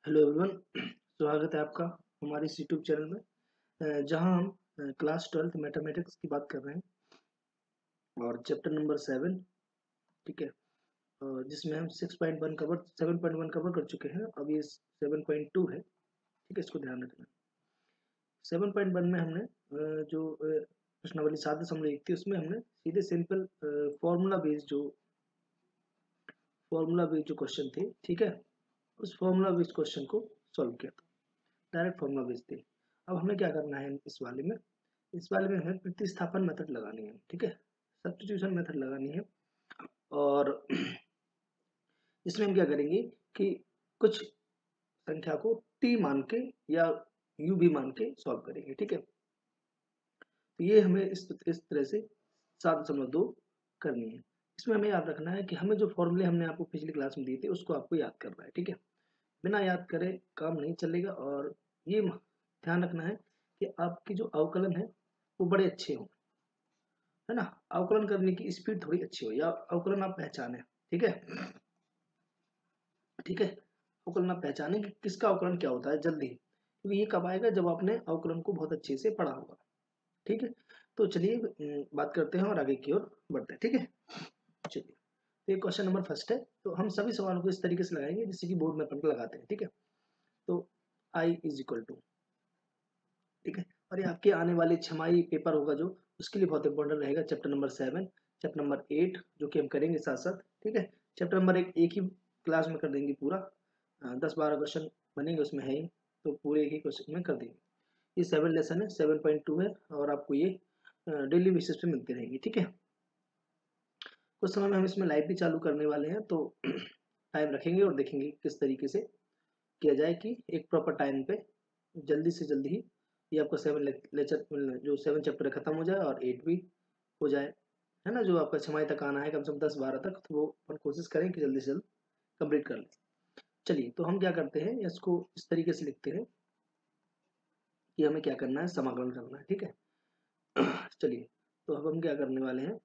Hello everyone, स्वागत है आपका हमारे इस यूट्यूब चैनल में, जहां हम क्लास 12th मैथमेटिक्स की बात कर रहे हैं और चैप्टर नंबर 7। ठीक है। जिसमें हम 6.1 कवर 7.1 कवर कर चुके हैं। अब ये 7.2 है। ठीक है, इसको ध्यान रखना। 7.1 में हमने जो प्रश्नावली 7.1 थी उसमें हमने सीधे सिंपल फॉर्मूला बेस्ड जो क्वेश्चन थे, ठीक है, उस फॉर्मूला बेस्ड क्वेश्चन को सॉल्व किया था। डायरेक्ट फॉर्मूला बेस्ड थे। अब हमें क्या करना है इस वाले में हमें प्रतिस्थापन मेथड लगानी है। ठीक है, सब्स्टिट्यूशन मेथड लगानी है। और इसमें हम क्या करेंगे कि कुछ संख्या को टी मान के या यू भी मान के सॉल्व करेंगे। ठीक है, तो ये हमें इस तरह से 7.2 करनी है। इसमें हमें याद रखना है कि हमें जो फॉर्मूले हमने आपको पिछली क्लास में दिए थे उसको आपको याद करना है। ठीक है, बिना याद करे काम नहीं चलेगा। और ये ध्यान रखना है कि आपकी जो अवकलन है वो बड़े अच्छे हों, है ना। अवकलन करने की स्पीड थोड़ी अच्छी हो, या अवकलन आप पहचाने। ठीक है, ठीक है, अवकलन आप पहचाने कि किसका अवकलन क्या होता है जल्दी, क्योंकि ये कब आएगा जब आपने अवकलन को बहुत अच्छे से पढ़ा होगा। ठीक है, तो चलिए बात करते हैं और आगे की ओर बढ़ते हैं। ठीक है, चलिए, तो ये क्वेश्चन नंबर फर्स्ट है। तो हम सभी सवालों को इस तरीके से लगाएंगे जैसे कि बोर्ड में अपन को लगाते हैं। ठीक है, तो आई इज इक्वल टू, ठीक है, और ये आपके आने वाले छमाही पेपर होगा जो, उसके लिए बहुत इंपॉर्टेंट रहेगा। चैप्टर नंबर 7, चैप्टर नंबर 8 जो कि हम करेंगे साथ साथ। ठीक है, चैप्टर नंबर एक ही क्लास में कर देंगे पूरा। 10-12 क्वेश्चन बनेंगे उसमें है ही, तो पूरे एक ही क्वेश्चन में कर देंगे। ये 7 लेसन है, 7.2 है, और आपको ये डेली बेसिस पे मिलते रहेंगे। ठीक है, कुछ समय में हम इसमें लाइव भी चालू करने वाले हैं, तो टाइम रखेंगे और देखेंगे किस तरीके से किया जाए कि एक प्रॉपर टाइम पे जल्दी से जल्दी ही ये आपका 7 लेक्चर जो 7 चैप्टर खत्म हो जाए और 8 भी हो जाए, है ना। जो आपका छमाही तक आना है कम से कम 10-12 तक, तो वो अपन कोशिश करें कि जल्दी से जल्द कंप्लीट कर लें। चलिए, तो हम क्या करते हैं, इसको इस तरीके से लिखते हैं कि हमें क्या करना है, समाकलन करना है। ठीक है, चलिए, तो अब हम क्या करने वाले हैं,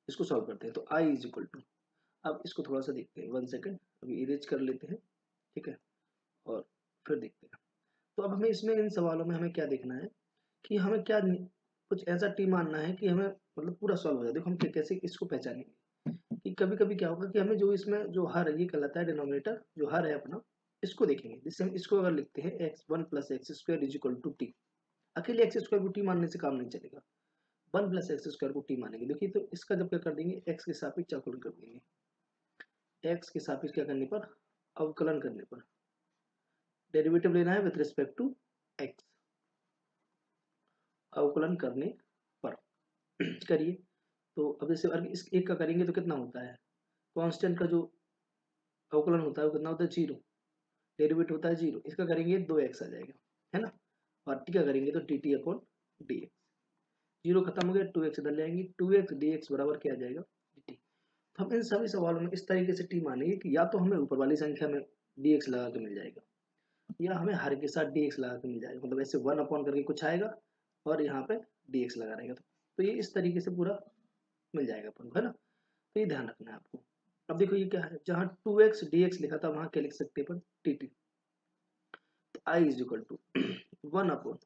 इसको सॉल्व करते हैं। तो आई इज इक्वल टू, अब इसको थोड़ा सा देखते हैं, 1 सेकेंड, अभी इरेज कर लेते हैं। ठीक है, और फिर देखते हैं। तो अब हमें इसमें इन सवालों में हमें क्या देखना है कि हमें क्या कुछ ऐसा टी मानना है कि हमें मतलब पूरा सॉल्व हो जाए। देखो हम कैसे इसको पहचानेंगे कि कभी कभी क्या होगा कि हमें जो इसमें जो हर है, ये कहलाता है डिनोमिनेटर, जो हर है अपना, इसको देखेंगे। जिससे हम इसको अगर लिखते हैं x1 + x² is equal to T, अकेले एक्स स्क्वायर को टी मानने से काम नहीं चलेगा, 1 + x² को टी मानेंगे। देखिए, तो इसका जब क्या कर देंगे, एक्स के सापेक्ष अवकलन कर देंगे। एक्स के सापेक्ष क्या करने पर, अवकलन करने पर, डेरिवेटिव लेना है विद रिस्पेक्ट टू एक्स, अवकलन करने पर करिए। तो अब जैसे अगर इस एक का करेंगे तो कितना होता है, कांस्टेंट का जो अवकलन होता है वो कितना होता है, 0। डेरिवेटिव होता है 0, इसका करेंगे 2x आ जाएगा, है ना। और टी का करेंगे तो dt/dx, 0 खत्म हो गया, 2x इधर ले आएंगे, 2x dx बराबर क्या आ जाएगा, dt। तो हम इन सभी सवालों में इस तरीके से टी मानेंगे कि या तो हमें ऊपर वाली संख्या में dx लगा के मिल जाएगा, या हमें हर के साथ dx लगा के मिल जाएगा। मतलब ऐसे 1 करके कुछ आएगा और यहाँ पे dx लगा रहेगा, तो ये इस तरीके से पूरा मिल जाएगा अपन को, है ना। तो ये ध्यान रखना है आपको। अब देखो ये क्या है, जहाँ 2x dx लिखा था वहां क्या लिख सकते हैं अपन, dt। तो आई इज इक्वल टू 1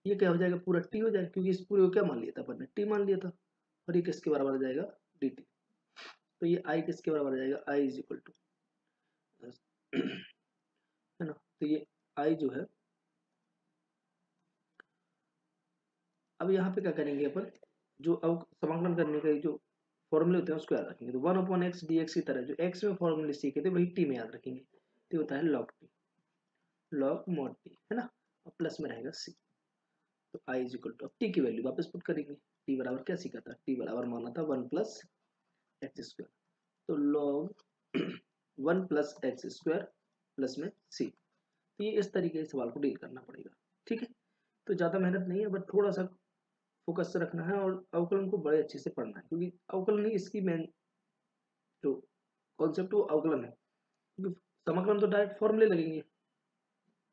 ये क्या हो जाएगा, पूरा टी हो जाएगा, क्योंकि इस पूरे को क्या मान लिया था अपन ने, टी मान लिया था। और ये किसके बराबर आ जाएगा, dt। तो ये आई किसके बराबर आ जाएगा, आई इज इक्वल टू, है ना। तो ये आई जो है, अब यहाँ पे क्या करेंगे अपन, जो अब समाकलन करने का जो फॉर्मूले होते हैं उसको याद रखेंगे। तो 1/x dx की तरह जो x में फॉर्मूले सीखे थे वही टी में याद रखेंगे। तो होता है log t, log mod t, है ना, और प्लस में रहेगा c। तो i इज इक्वल टू, अब t की वैल्यू वापस पुट करेंगे। t बराबर क्या सीखा था, t बराबर माना था 1 + x²। तो log 1 + x² प्लस में c। तो ये इस तरीके से सवाल को डील करना पड़ेगा। ठीक है, तो ज़्यादा मेहनत नहीं है, बट थोड़ा सा फोकस से रखना है और अवकलन को बड़े अच्छे से पढ़ना है, क्योंकि अवकलन ही इसकी मेन जो कॉन्सेप्ट वो अवकलन है। क्योंकि समाकलन तो डायरेक्ट फॉर्मूले लगेंगे,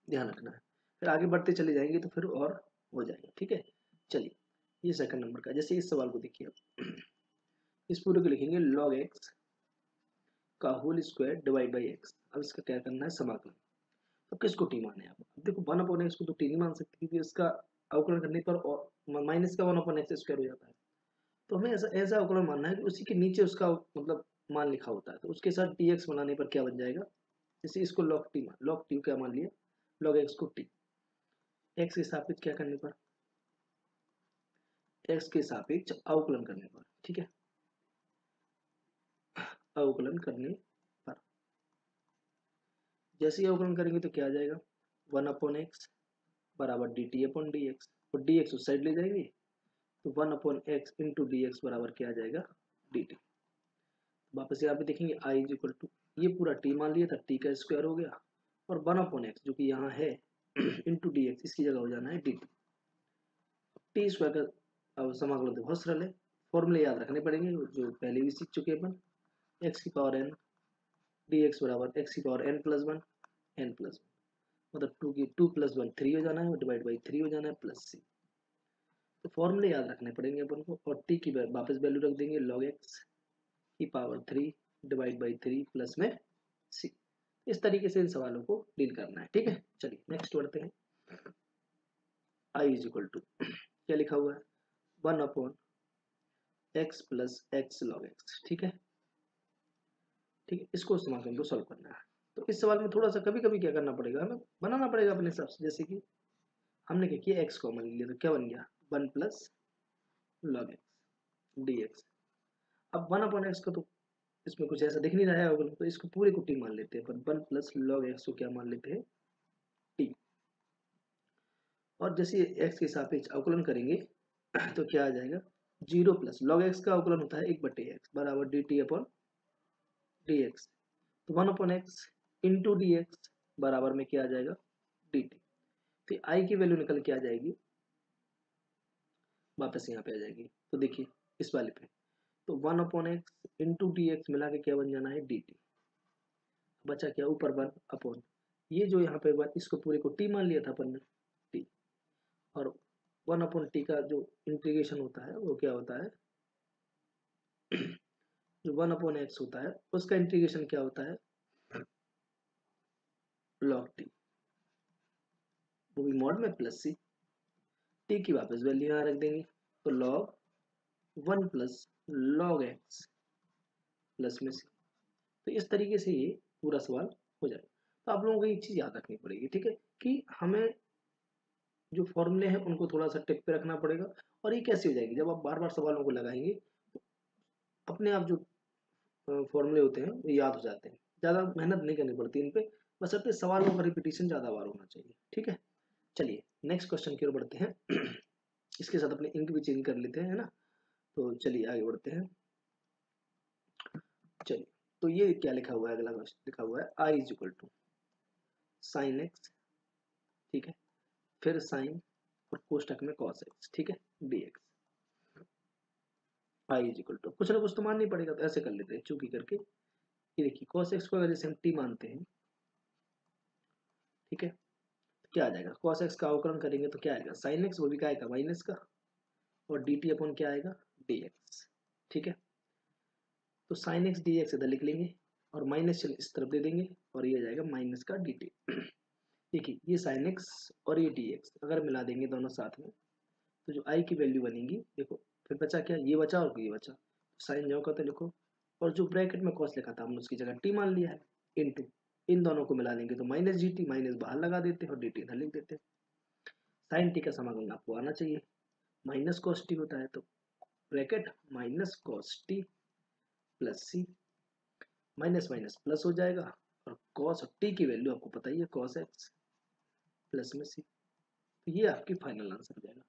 ध्यान रखना है। फिर आगे बढ़ते चले जाएंगे तो फिर और हो जाएगा। ठीक है, चलिए, ये सेकंड नंबर का, जैसे इस सवाल को देखिए आप, इस पूरे को लिखेंगे log x का whole square divide by X. अब इसका क्या करना है, समाकलन। तो किसको टी माने आप, अब देखो 1/x को तो टी नहीं मान सकते क्योंकि इसका अवकलन करने पर और माइनस का 1/x स्क्वायर हो जाता है। तो हमें ऐसा ऐसा अवकलन मानना है कि उसी के नीचे उसका मतलब मान लिखा होता है, तो उसके साथ dx बनाने पर क्या बन जाएगा, जैसे इसको log t मान, log t क्या मान लिया, log x को t, x के सापेक्ष क्या करने पर, x के सापेक्ष अवकलन करने पर, ठीक है, अवकलन करने पर जैसे ही अवकलन करेंगे तो क्या आ जाएगा, 1/x बराबर dt अपॉन dx, और dx उस साइड ले जाएंगे तो 1/x इंटू डी एक्स बराबर क्या आ जाएगा, dt। वापस यहाँ पे देखेंगे i इज इक्वल टू, ये पूरा t मान लिया था, t का स्क्वायर हो गया, और 1/x जो कि यहाँ है इंटू डी एक्स, इसकी जगह हो जाना है dt। टी स्क्वायर का अब समाकलन तो बहुत सरल है, फॉर्मूले याद रखने पड़ेंगे जो पहले भी सीख चुके हैं अपन, एक्स की पावर n डी एक्स बराबर एक्स की पावर n+1 n+1, मतलब 2 + 1 3 हो जाना है, डिवाइड बाई 3 हो जाना है, प्लस सी। तो फॉर्मूले याद रखने पड़ेंगे अपन को, और टी की वापस वैल्यू रख देंगे log x की पावर 3 डिवाइड बाई 3 प्लस में सी। इस तरीके से इन सवालों को डील करना है, ठीक है। चलिए नेक्स्ट बढ़ते हैं। आई इज इक्वल टू क्या लिखा हुआ है, 1/x plus x log x, ठीक है, ठीक है, इसको समाकलन को सॉल्व करना है। तो इस सवाल में थोड़ा सा कभी कभी क्या करना पड़ेगा, हमें बनाना पड़ेगा अपने हिसाब से, जैसे कि हमने क्या किया, एक्स कॉमन लिया तो क्या बन गया, 1 plus log x D x. अब 1/x का तो इसमें कुछ ऐसा दिख नहीं रहा है अवकलन, तो इसको पूरे को टी मान लेते हैं, पर 1 प्लस लॉग एक्स को क्या मान लेते हैं, टी। और जैसे एक्स के सापेक्ष अवकलन करेंगे तो क्या आ जाएगा, 0 प्लस लॉग एक्स का अवकलन होता है 1/x बराबर d T upon D x, तो 1/x इंटू डी एक्स बराबर में क्या आ जाएगा, डी टी। तो आई की वैल्यू निकल के आ जाएगी, वापस यहाँ पे आ जाएगी, तो देखिए इस वाले पे, तो 1/x इंटू डी एक्स मिला के क्या बन जाना है, डी टी। बचा क्या, ऊपर 1 अपॉन ये जो यहाँ पे 1, इसको पूरे को टी मान लिया था अपन ने, टी, और 1/t का जो इंटीग्रेशन होता है वो क्या होता है, जो 1/x होता है उसका इंटीग्रेशन क्या होता है, log t, वो भी मॉड में प्लस सी। टी की वापस वैल्यू यहाँ रख देंगे, तो log 1 plus log x plus में सी। तो इस तरीके से ये पूरा सवाल हो जाएगा। तो आप लोगों को एक चीज याद रखनी पड़ेगी, ठीक है, कि हमें जो फॉर्मूले हैं उनको थोड़ा सा टिप पे रखना पड़ेगा। और ये कैसे हो जाएगी, जब आप बार बार सवालों को लगाएंगे तो अपने आप जो फॉर्मूले होते हैं वो याद हो जाते हैं, ज़्यादा मेहनत नहीं करनी पड़ती इन पे, बस अपने सवालों का रिपीटिशन ज़्यादा बार होना चाहिए, ठीक है। चलिए नेक्स्ट क्वेश्चन की ओर बढ़ते हैं इसके साथ अपने इंक भी चेंज कर लेते हैं, है ना। तो चलिए आगे बढ़ते हैं। चलिए, तो ये क्या लिखा हुआ है, अगला क्वेश्चन लिखा हुआ है I is equal to sine X, ठीक है, फिर साइन और कोष्टक में कॉस एक्स, ठीक है, D x. I is equal to कुछ ना कुछ तो मानना ही पड़ेगा, तो ऐसे कर लेते हैं चूंकि करके, ये देखिए cos x को अगर जैसे हम t मानते हैं, ठीक है, तो क्या आ जाएगा, cos x का अवकलन करेंगे तो क्या आएगा, sin x, वो भी क्या आएगा, माइनस का, और dt अपॉन क्या आएगा, dx, ठीक है। तो sin x dx इधर लिख लेंगे और माइनस चिन्ह इस तरफ दे देंगे, और ये आ जाएगा माइनस का dt। देखिए ये sin x और ये dx अगर मिला देंगे दोनों साथ में, तो जो i की वैल्यू बनेगी, देखो फिर बचा क्या, ये बचा और ये बचा, साइन जो का तो लिखो, और जो ब्रैकेट में cos लिखा था हमने उसकी जगह t मान लिया है, इनटू इन दोनों को मिला लेंगे तो माइनस जी टी, माइनस बाहर लगा देते हैं और डी टी इधर लिख देते हैं। साइन टी का समाकलन आपको आना चाहिए, माइनस कॉस टी होता है, तो bracket minus cos T plus सी, माइनस माइनस प्लस हो जाएगा, और कॉस टी की वैल्यू आपको पता ही है, कॉस एक्स प्लस में सी। तो ये आपकी फाइनल आंसर हो जाएगा।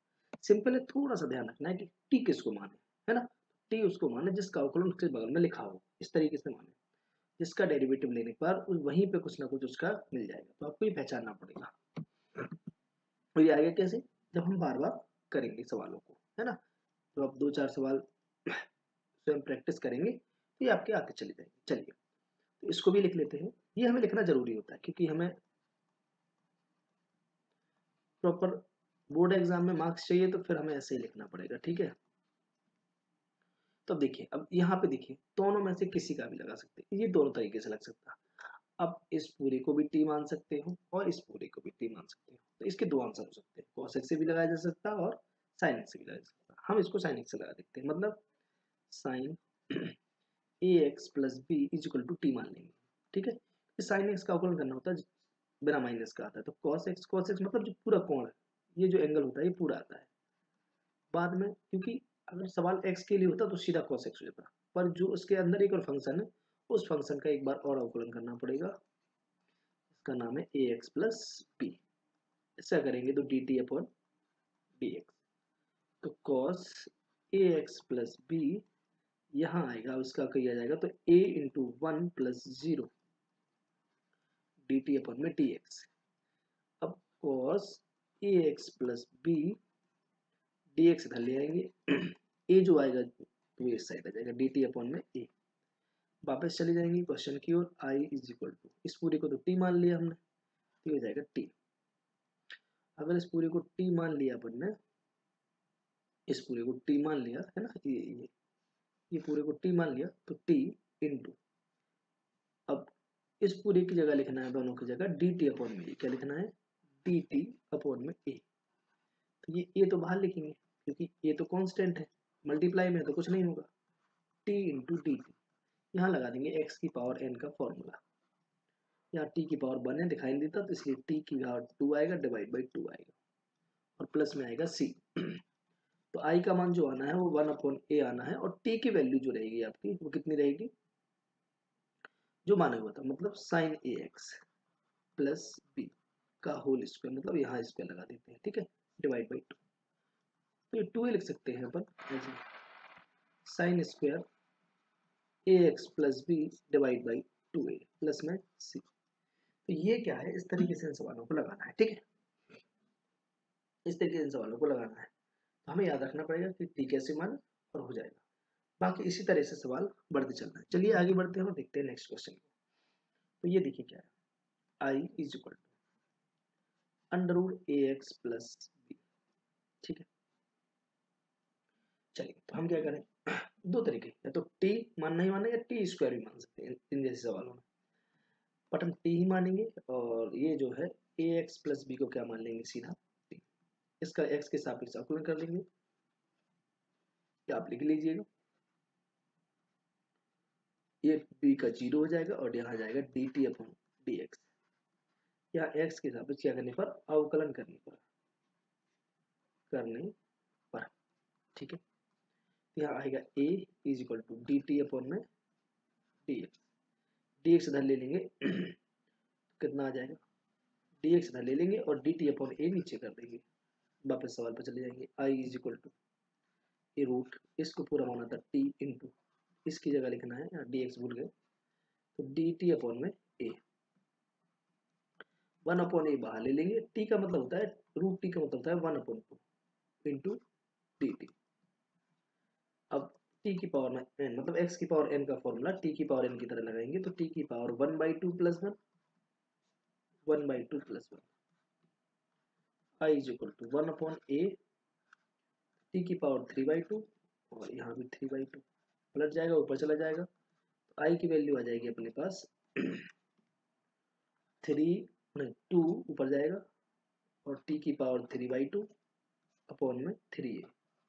सिंपल है, थोड़ा सा ध्यान रखना है कि टी किसको माने, है ना, टी उसको माने जिसका अवकलन उसके बगल में लिखा हो, इस तरीके से माने, जिसका डेरिवेटिव लेने पर वहीं पे कुछ ना कुछ उसका मिल जाएगा, तो आपको ये पहचानना पड़ेगा। तो ये आगे कैसे, जब हम बार बार करेंगे सवालों को, है ना, तो आप 2-4 सवाल स्वयं प्रैक्टिस करेंगे तो ये आपके आते चले जाएंगे। चलिए, तो इसको भी लिख लेते हैं, ये हमें लिखना जरूरी होता है क्योंकि हमें प्रॉपर बोर्ड एग्जाम में मार्क्स चाहिए, तो फिर हमें ऐसे ही लिखना पड़ेगा, ठीक है। तो अब देखिए, अब यहाँ पे देखिए दोनों में से किसी का भी लगा सकते हैं, ये दोनों तरीके से लग सकता है। अब इस पूरे को भी टी मान सकते हो और इस पूरे को भी टी मान सकते हो, तो इसके दो आंसर हो सकते हैं, cos x से भी लगाया जा सकता है और sin x से भी लगाया जा सकता है। हम इसको sin x से लगा देते हैं, मतलब sin ax plus B is equal to T मान लेंगे। ठीक है, sin x का अवकलन करना होता है बिना माइनस का आता है, तो cos x मतलब जो पूरा कोण है, ये जो एंगल होता है ये पूरा आता है बाद में, क्योंकि अगर सवाल x के लिए होता तो सीधा cos x हो जाता, पर जो उसके अंदर एक और फंक्शन है, उस फंक्शन का एक बार और अवकलन करना पड़ेगा, इसका नाम है ax प्लस बी। ऐसा करेंगे तो dt अपॉन dx, तो cos ax प्लस बी यहाँ आएगा, उसका किया जाएगा तो a into one plus zero dt upon में dx। अब cos ax plus B dx इधर ले आएंगे a जो आएगा वो इस साइड आ जाएगा dt अपॉन में a। वापस चले जाएंगे क्वेश्चन की ओर, i इज इक्वल टू, इस पूरे को तो t मान लिया हमने, तो हो जाएगा t। अगर इस पूरे को t मान लिया अपन ने, इस पूरे को t मान लिया है ना, ये पूरे को t मान लिया, तो t इंटू, अब इस पूरे की जगह लिखना है, दोनों की जगह dt अपॉन में, क्या लिखना है dt अपॉन में a। तो ये a तो बाहर लिखेंगे क्योंकि ये तो कांस्टेंट है, मल्टीप्लाई में है तो कुछ नहीं होगा, t इंटू डी टी, यहाँ लगा देंगे x की पावर n का फॉर्मूला, यहाँ t की पावर 1 है दिखाई नहीं देता, तो इसलिए t की पावर 2 आएगा, डिवाइड बाई 2 आएगा और प्लस में आएगा c। तो i का मान जो आना है वो 1 अपॉन a आना है, और t की वैल्यू जो रहेगी आपकी वो कितनी रहेगी, जो माना हुआ था, मतलब साइन ए एक्स प्लस बी का होल स्क्वायर, मतलब यहाँ स्क्वायर लगा देते हैं, ठीक है, डिवाइड बाई 2। तो ये 2 ही लिख सकते हैं अपन ऐसे, sine square A X plus B divide by 2a plus में c। तो ये क्या है, इस तरीके से इन सवालों को लगाना है, ठीक है, इस तरीके से इन सवालों को लगाना है। तो हमें याद रखना पड़ेगा कि t कैसे मान और हो जाएगा, बाकी इसी तरह से सवाल बढ़ते चलना है। चलिए आगे बढ़ते हैं और देखते हैं नेक्स्ट क्वेश्चन को। तो ये देखिए क्या है, i is equal to under root A X plus B, ठीक है। चलिए तो हम क्या करें, दो तरीके, या तो t मानना ही मानेगा, टी स्क्वायर भी मान सकते हैं इन जैसे सवालों में, बट हम t ही मानेंगे, और ये जो है ए एक्स प्लस बी को क्या मान लेंगे, सीधा t, इसका x के सापेक्ष अवकलन कर लेंगे, ये आप लिख लीजिएगा, ये b का 0 हो जाएगा और यहाँ जाएगा dt अपॉन dx, यहाँ x के सापेक्ष क्या करने पर, अवकलन करने पर, ठीक है। यहाँ आएगा a is equal to D T upon में dx, dx इधर ले लेंगे कितना आ जाएगा, dx इधर ले लेंगे और dt अपॉन a नीचे कर देंगे, वापस सवाल पर चले जाएंगे, i is equal to A root, इसको पूरा माना था t इंटू, इसकी जगह लिखना है, यहाँ dx भूल गए, तो dt अपॉन में a, 1 अपॉन a बाहर ले लेंगे, t का मतलब होता है, रूट t का मतलब होता है 1 अपॉन 2 इंटू dt। अब t की पावर में n, मतलब x की पावर n का फॉर्मूला t की पावर n की तरह लगाएंगे, तो t की power 1/2 plus 1, 1/2 plus 1, i is equal to 1 upon a, t की पावर 3/2, और यहाँ भी 3/2 पलट जाएगा, ऊपर चला जाएगा, तो i की वैल्यू आ जाएगी अपने पास 2 ऊपर जाएगा, और t की पावर 3/2 अपॉन में 3a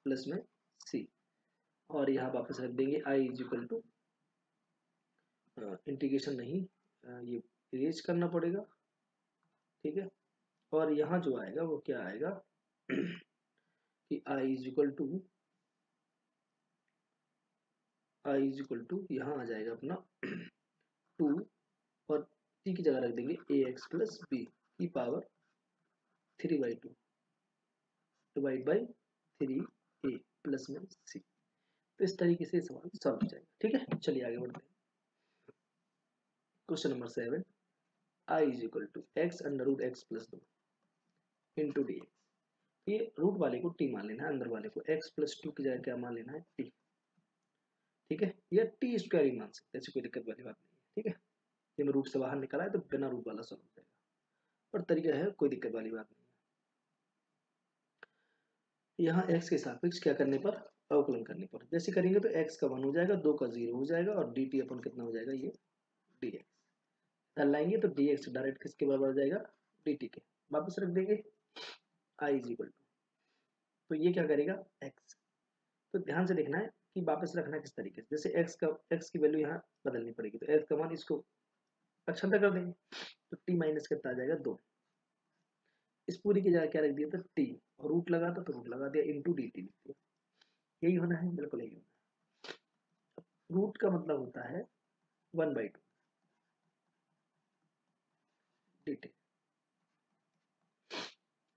प्लस में c, और यहाँ वापस रख देंगे i is equal to, integration नहीं, ये इरेज करना पड़ेगा, ठीक है, और यहाँ जो आएगा वो क्या आएगा कि i इज इक्वल टू यहाँ आ जाएगा अपना 2, और t की जगह रख देंगे ए एक्स प्लस बी की power 3/2 divide by 3a plus में c। तो इस तरीके से सवाल सॉल्व हो जाएगा, ठीक है। चलिए आगे बढ़ते हैं, question number 7, i is equal to X under root X plus 2 into D x, ये रूट वाले को t मान लेना है, अंदर वाले को x प्लस 2 की जगह क्या मान लेना है, t, ठीक है, या टी स्क्वायर ही मान सकते हैं, ऐसी कोई दिक्कत वाली बात नहीं है, ठीक है। ये मैं रूट से बाहर निकला है तो बिना रूट वाला सॉल्व हो जाएगा, पर तरीका है, कोई दिक्कत वाली बात नहीं यहाँ x के सापेक्ष क्या करने पर, अवकलन करने पर। जैसे करेंगे तो x का 1 हो जाएगा, 2 का 0 हो जाएगा और dt अपन कितना हो जाएगा, ये dx। डर लाएंगे तो dx डायरेक्ट किसके बराबर आ जाएगा, dt के। वापस रख देंगे i इज इक्वल टू, तो ये क्या करेगा x। तो ध्यान से देखना है कि वापस रखना है किस तरीके से। जैसे x की वैल्यू यहाँ बदलनी पड़ेगी, तो x का मान इसको अक्षांतर कर देंगे, तो t माइनस कितना आ जाएगा 2। इस पूरी की जगह क्या रख दिया था t, और रूट लगा था तो रूट लगा दिया, इंटू डी टी लिख दिया। यही होना है, बिल्कुल यही होना है। रूट का मतलब होता है 1/2 डी टी,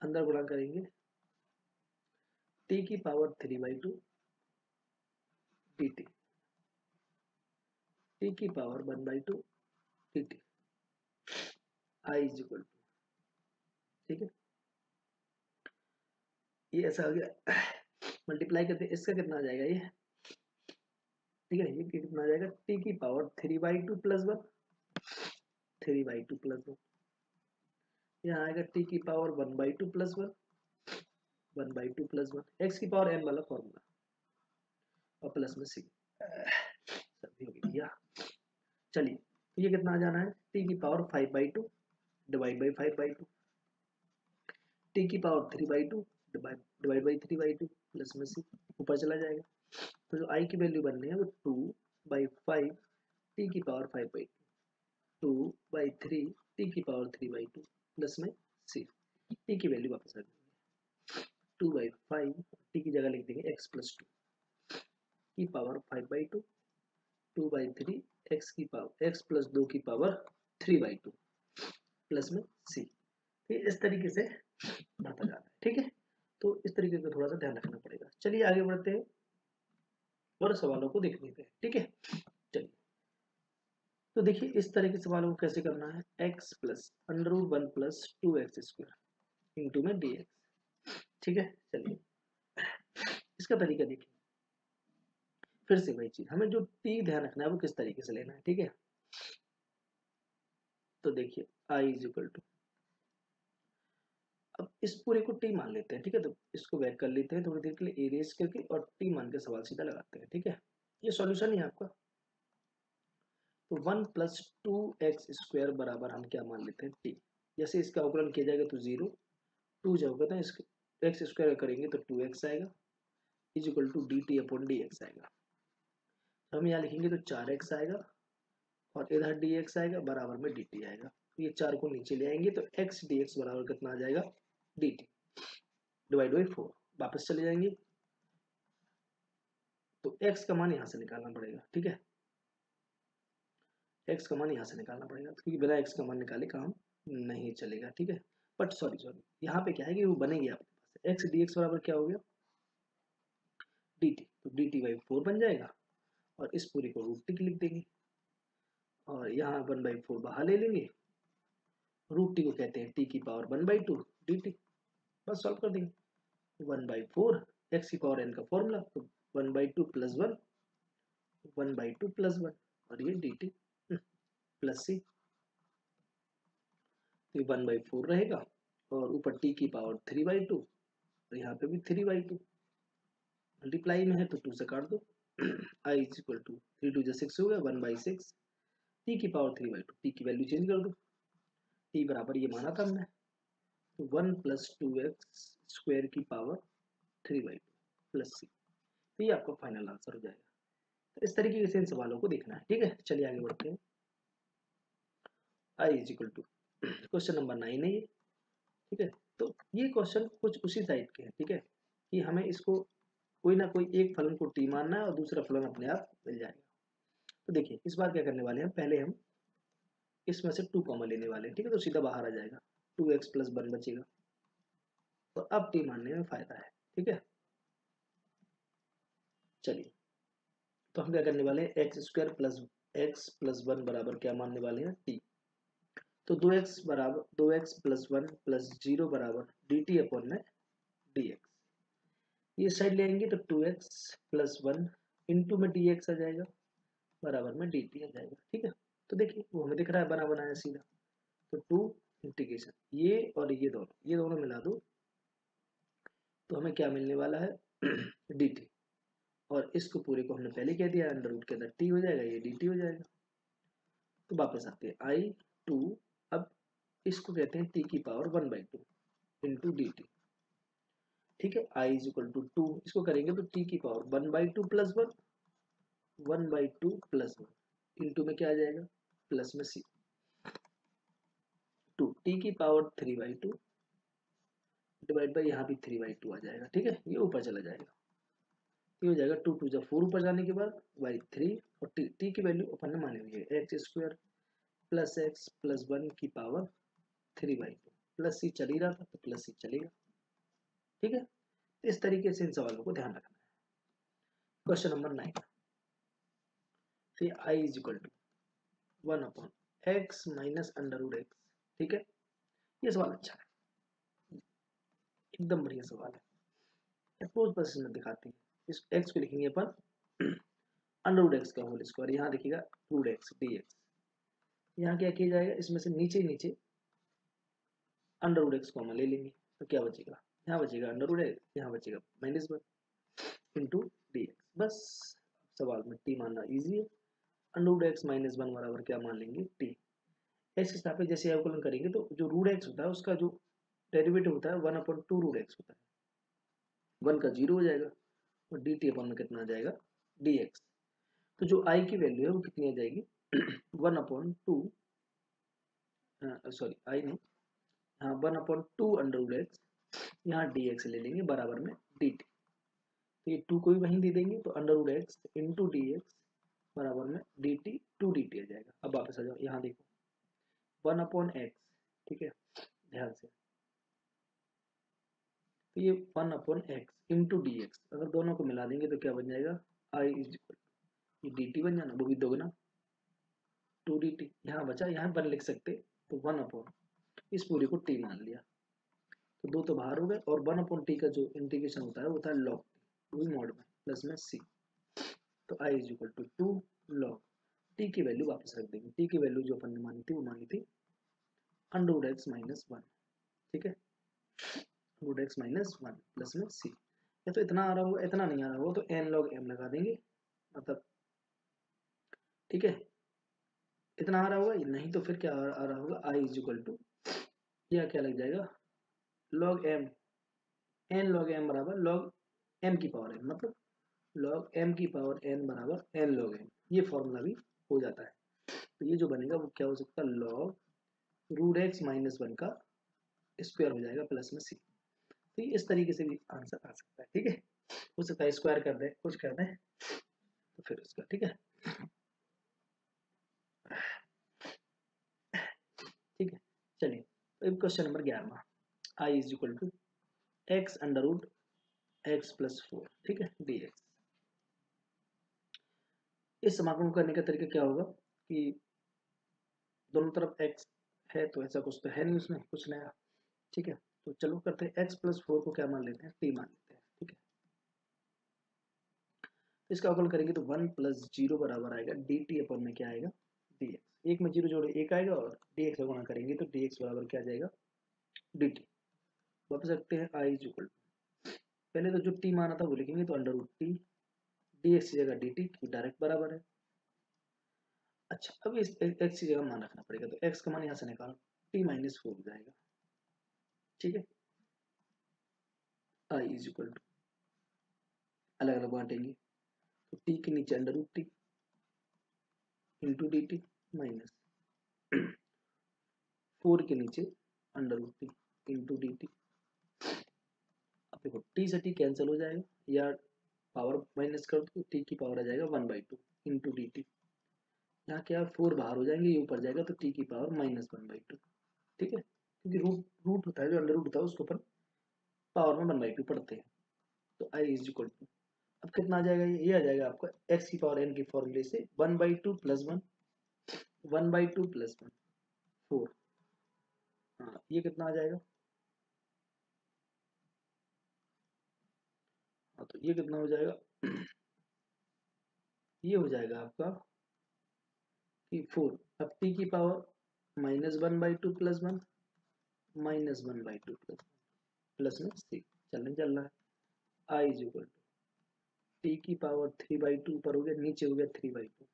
अंदर गुणा करेंगे t की पावर 3/2 डी टी, t की power 1/2 D T, I is equal to, ठीक है ये ऐसा हो गया। मल्टीप्लाई करते हैं, इसका कितना आ जाएगा ये, ठीक है ये कितना आ जाएगा, t की पावर 3/2 प्लस 1, 3/2 प्लस 1, यहाँ आएगा t की पावर 1/2 प्लस 1, 1/2 प्लस 1, x की पावर n वाला फॉर्मूला और प्लस में c, सभी हो गया। चलिए तो ये कितना आ जाना है, t की पावर 5/2 डिवाइड बाई 5/2, t की पावर 3/2 डिवाइड बाई 3/2 प्लस में c, ऊपर चला जाएगा। तो जो i की वैल्यू बननी है वो 2/5 t की पावर 5/2, 2/3 t की पावर 3/2 प्लस में c, t की वैल्यू वापस आ जाएगी 2/5, t की जगह लिख देंगे x प्लस 2 की पावर 5/2, 2/3 x की पावर x प्लस 2 की पावर 3/2 प्लस में c। फिर इस तरीके से बढ़ता जाना है, ठीक है। तो इस तरीके का थोड़ा सा ध्यान रखना पड़ेगा। चलिए आगे बढ़ते हैं और सवालों को देख लेते हैं, ठीक है। चलिए तो देखिए इस तरह के सवालों को कैसे करना है, x plus √1 plus 2x² into में dx, ठीक है। चलिए इसका तरीका देखिए, फिर से वही चीज, हमें जो t ध्यान रखना है वो किस तरीके से लेना है, ठीक है। तो देखिए i इज इक्वल टू, अब इस पूरे को t मान लेते हैं, ठीक है। तो इसको बैक कर लेते हैं थोड़ी देर के लिए एरेज करके, और t मान के सवाल सीधा लगाते हैं, ठीक है। ये सॉल्यूशन है आपका। तो 1 प्लस 2x² बराबर हम क्या मान लेते हैं t। जैसे इसका अवकलन किया जाएगा तो 0, 2 जब होगा तो इसका x² करेंगे तो 2x आएगा, is equal to dt upon dx आएगा। तो हम यहाँ लिखेंगे तो 4x आएगा और इधर dx आएगा, बराबर में dt आएगा। तो ये 4 को नीचे ले आएंगे तो x dx बराबर कितना आ जाएगा, dt डिवाइड बाई 4। वापस चले जाएंगे तो x का मान यहाँ से निकालना पड़ेगा, ठीक है। x का मान यहाँ से निकालना पड़ेगा, क्योंकि बिना x का मान निकाले काम नहीं चलेगा, ठीक है। बट सॉरी यहाँ पे क्या है कि वो बनेगी आपके पास x dx बराबर क्या हो गया, dt, तो dt बाई 4 बन जाएगा, और इस पूरी को √t लिख देंगे, और यहाँ 1/4 बाहर ले लेंगे, √t को कहते हैं t की पावर 1/2 dt, बस सॉल्व कर देंगे। 1/4 x की पावर n का फॉर्मूला, तो 1/2 प्लस 1, 1/2 प्लस 1, और ये dt प्लस c, तो ये 1/4 रहेगा, और ऊपर t की पावर 3/2, और यहाँ पे भी 3/2, मल्टीप्लाई में है तो 2 से काट दो। i इज इक्वल टू 3 2 6 हो गया, 1/6 t की पावर 3/2, t की वैल्यू चेंज कर दो, t बराबर ये माना था हमने, तो 1 प्लस 2x² की पावर 3/2 प्लस c, तो ये आपका फाइनल आंसर हो जाएगा। तो इस तरीके से इन सवालों को देखना है, ठीक है। चलिए आगे बढ़ते हैं। i is equal to, question number 9 है ये, ठीक है। तो ये क्वेश्चन कुछ उसी टाइप के हैं, ठीक है, कि हमें इसको कोई ना कोई एक फलन को t मानना है और दूसरा फलन अपने आप मिल जाएगा। तो देखिए इस बार क्या करने वाले हैं, पहले हम इसमें से 2 कॉमन लेने वाले हैं, ठीक है। तो सीधा बाहर आ जाएगा, 2x प्लस 1 बचेगा, तो अब t मानने में फायदा है, ठीक है। चलिए तो हम क्या करने वाले हैं, x² प्लस x प्लस 1 बराबर क्या मानने वाले हैं, t। तो 2x बराबर 2x प्लस 1 प्लस 0 बराबर dt अपॉन में dx, ये साइड ले आएंगे तो 2x प्लस 1 इंटू में dx आ जाएगा, बराबर में dt आ जाएगा, ठीक है। तो देखिए वो हमें दिख रहा है बना बनाया सीधा, तो 2 इंटीग्रेशन ये और ये दोनों मिला दो, तो हमें क्या मिलने वाला है डी टी, और इसको पूरे को हमने पहले कह दिया अंडर रूट के अंदर टी हो जाएगा, ये डी टी हो जाएगा। तो वापस आते हैं आई टू, अब इसको कहते हैं टी की पावर 1/2 इंटू डी टी। ठीक है, आई इज इक्वल टू 2, इसको करेंगे तो टी की पावर 1/2 प्लस 1, 1/2 प्लस 1 इंटू में क्या आ जाएगा प्लस में सी 2, टी की पावर 3/2 डिवाइड बाई यहाँ भी 3/2 आ जाएगा। ठीक है, ये ऊपर चला जाएगा, ये हो जाएगा 2 2 जब 4 ऊपर जाने के बाद बाई 3, और टी की वैल्यू अपन ने मानी हुई है x square plus x plus 1 की पावर 3/2, प्लस सी चल ही रहा था तो प्लस सी चलेगा। ठीक है, इस तरीके से इन सवालों को ध्यान रखना है। क्वेश्चन नंबर 9, फिर I is equal to 1/x minus under root X. ठीक है, ये सवाल अच्छा है, एकदम बढ़िया सवाल है। अप्रोच बस में दिखाते हैं, इस x को लिखेंगे अपन अंडर रूट एक्स का होल स्क्वायर, यहाँ देखिएगा रूट एक्स डी एक्स, यहाँ क्या किया जाएगा इसमें से नीचे नीचे अंडर रूट एक्स कॉमन ले लेंगे तो क्या बचेगा, यहाँ बचेगा अंडर रूट एक्स, यहाँ बचेगा -1 इंटू डी एक्स। बस सवाल में टी मानना ईजी है, अंडर रूट एक्स -1 बराबर क्या मान लेंगे टी। एक्स के सापेक्ष जैसे अवकलन करेंगे तो जो रूट एक्स होता है उसका जो डेरिवेटिव होता है 1/2 रूट एक्स होता है, 1 का 0 हो जाएगा, और डी टी अपन में कितना आ जाएगा डी एक्स। तो जो आई की वैल्यू है वो कितनी आ जाएगी 1/2, सॉरी आई नहीं, हाँ 1/2 अंडर रूट एक्स, यहाँ डी एक्स ले लेंगे बराबर में डी टी, तो ये 2 को भी वहीं दे देंगे तो under root X into D x बराबर में डी टी 2dt आ जाएगा। अब वापस आ जाओ, यहाँ देखो 1/x, ठीक है ध्यान से, तो ये 1/x इंटू डी एक्स, अगर दोनों को मिला देंगे तो क्या बन जाएगा आई इज इक्वल, ये डी टी बन जाना, वो भी दोगुना 2dt, यहाँ बचा, यहाँ पर लिख सकते तो 1/, इस पूरे को टी मान लिया तो 2 तो बाहर हो गए, और 1/t का जो इंटीग्रेशन होता है वो होता है log टी, वही मॉड में प्लस में सी, तो I is equal to 2 log T की वैल्यू वापस रख देंगे, टी की वैल्यू जो अपन ने मानी थी वो मानी थी अंडर रूट एक्स माइनस 1। ठीक है, रूट एक्स माइनस 1 प्लस में सी, या तो इतना आ रहा होगा इतना नहीं आ रहा होगा तो n log m लगा देंगे, मतलब ठीक है इतना आ रहा होगा, नहीं तो फिर क्या आ रहा होगा आई इज इक्वल टू, या क्या लग जाएगा log m, n log m बराबर log m की पावर n, मतलब log m की पावर n बराबर n log m, ये फॉर्मूला भी हो जाता है। तो ये जो बनेगा वो क्या हो सकता है log रूट एक्स माइनस 1 का स्क्वायर हो जाएगा प्लस में सी। तो इस तरीके से भी आंसर आ सकता है। ठीक है, हो सकता है स्क्वायर कर दे कुछ कर दे तो फिर उसका ठीक है, ठीक है चलिए। तो अब question number 11, I is equal to X under root X plus 4, ठीक है डी एक्स। इस समाकलन को करने का तरीका क्या होगा कि दोनों तरफ एक्स है तो ऐसा कुछ तो है नहीं उसमें कुछ नया, ठीक है तो चलो करते हैं एक्स प्लस 4 को क्या मान लेते हैं टी मान लेते हैं। ठीक है, तो इसका अवकलन करेंगे तो 1 प्लस 0 बराबर आएगा डी टी अपन में क्या आएगा डी एक्स, एक में 0 जोड़े एक आएगा, और डी एक्स का गुणा करेंगे तो डी एक्स बराबर क्या आ जाएगा डी टी। वापस रखते हैं आई इज इक्वल, पहले तो जो टी माना था वो लिखेंगे तो under root T, D X की जगह डी टी की डायरेक्ट बराबर है। अच्छा अब इस एक्स की जगह मान रखना पड़ेगा, तो एक्स का मान यहाँ से निकालो t-4 हो जाएगा। ठीक है, आई इज इक्वल टू अलग अलग बांटेंगे तो t के नीचे under root T into D T minus 4 के नीचे under root T into D T. अब देखो t से t कैंसिल हो जाएगा, या पावर माइनस कर दो t की पावर आ जाएगा 1/2 इंटू डी टी, यहाँ क्या 4 बाहर हो जाएंगे, ये ऊपर जाएगा तो t की पावर -1/2। ठीक है, क्योंकि रूट रूट होता है जो अंडर रूट होता है उसको अपन पावर में 1/2 पढ़ते हैं। तो आई इज इक्वल टू, अब कितना आ जाएगा, ये आ जाएगा आपका एक्स की पावर एन के फॉर्मूले से 1/2 प्लस 1, 1/2 प्लस 1 4, हाँ ये कितना आ जाएगा, हाँ तो ये कितना हो जाएगा ये हो जाएगा आपका कि 4, अब टी की पावर -1/2 प्लस 1 -1/2 प्लस में 6 चल रहा है I is equal to T की पावर 3/2 ऊपर हो गया, नीचे हो गया 3/2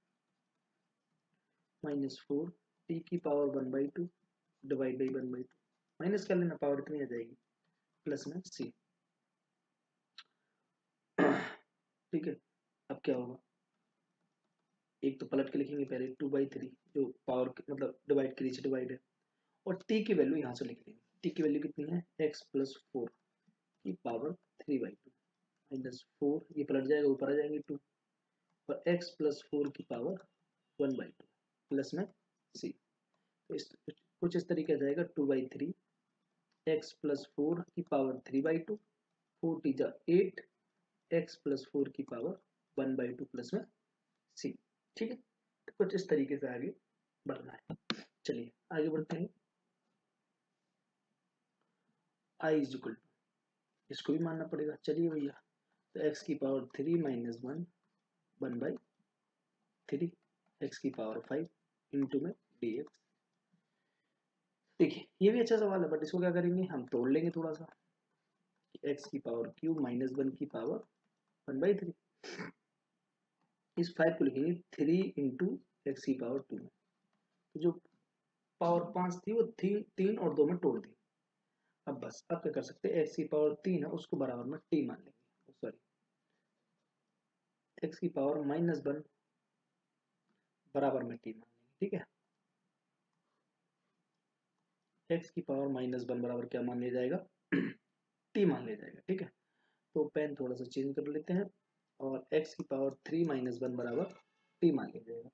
माइनस 4 टी की पावर 1/2 डिवाइड बाई 1/2 माइनस कर लेना, पावर इतनी आ जाएगी, प्लस में सी। ठीक है, अब क्या होगा, एक तो पलट के लिखेंगे पहले 2/3 जो पावर मतलब डिवाइड के नीचे डिवाइड है, और टी की वैल्यू यहाँ से लिख देंगे। टी की वैल्यू कितनी है, x प्लस 4 की पावर 3/2 माइनस 4, ये पलट जाएगा ऊपर आ जाएंगे 2, और x प्लस 4 की पावर 1/2 प्लस में c। तो इस कुछ इस तरीके आ जाएगा 2/3 x प्लस 4 की पावर 3/2 4 टी जा 8 x प्लस 4 की पावर 1/2 प्लस में c। ठीक है, तो कुछ इस तरीके से आगे बढ़ना है। चलिए आगे बढ़ते हैं। आई इज इक्वल टू, इसको भी मानना पड़ेगा, चलिए भैया, तो x की पावर 3 माइनस 1 1/3 x की पावर 5 इंटू में dx। देखिए ये भी अच्छा सवाल है, बट इसको क्या करेंगे, हम तोड़ लेंगे थोड़ा सा, x की पावर क्यूब माइनस 1 की पावर 1/3, इस 5 को लिखेंगे 3 इंटू एक्स की पावर 2 में, तो जो पावर 5 थी वो 3 और 2 में तोड़ दी। अब बस अब क्या कर सकते हैं, एक्स की पावर 3 है उसको बराबर में टी मान लेंगे, सॉरी एक्स की पावर माइनस 1 बराबर में टी मान लेंगे। ठीक है, एक्स की पावर माइनस 1 बराबर क्या मान लिया जाएगा, टी मान लिया जाएगा। ठीक है, तो पेन थोड़ा सा चेंज कर लेते हैं, और x की पावर 3 माइनस 1 बराबर टी मान लिया जाएगा।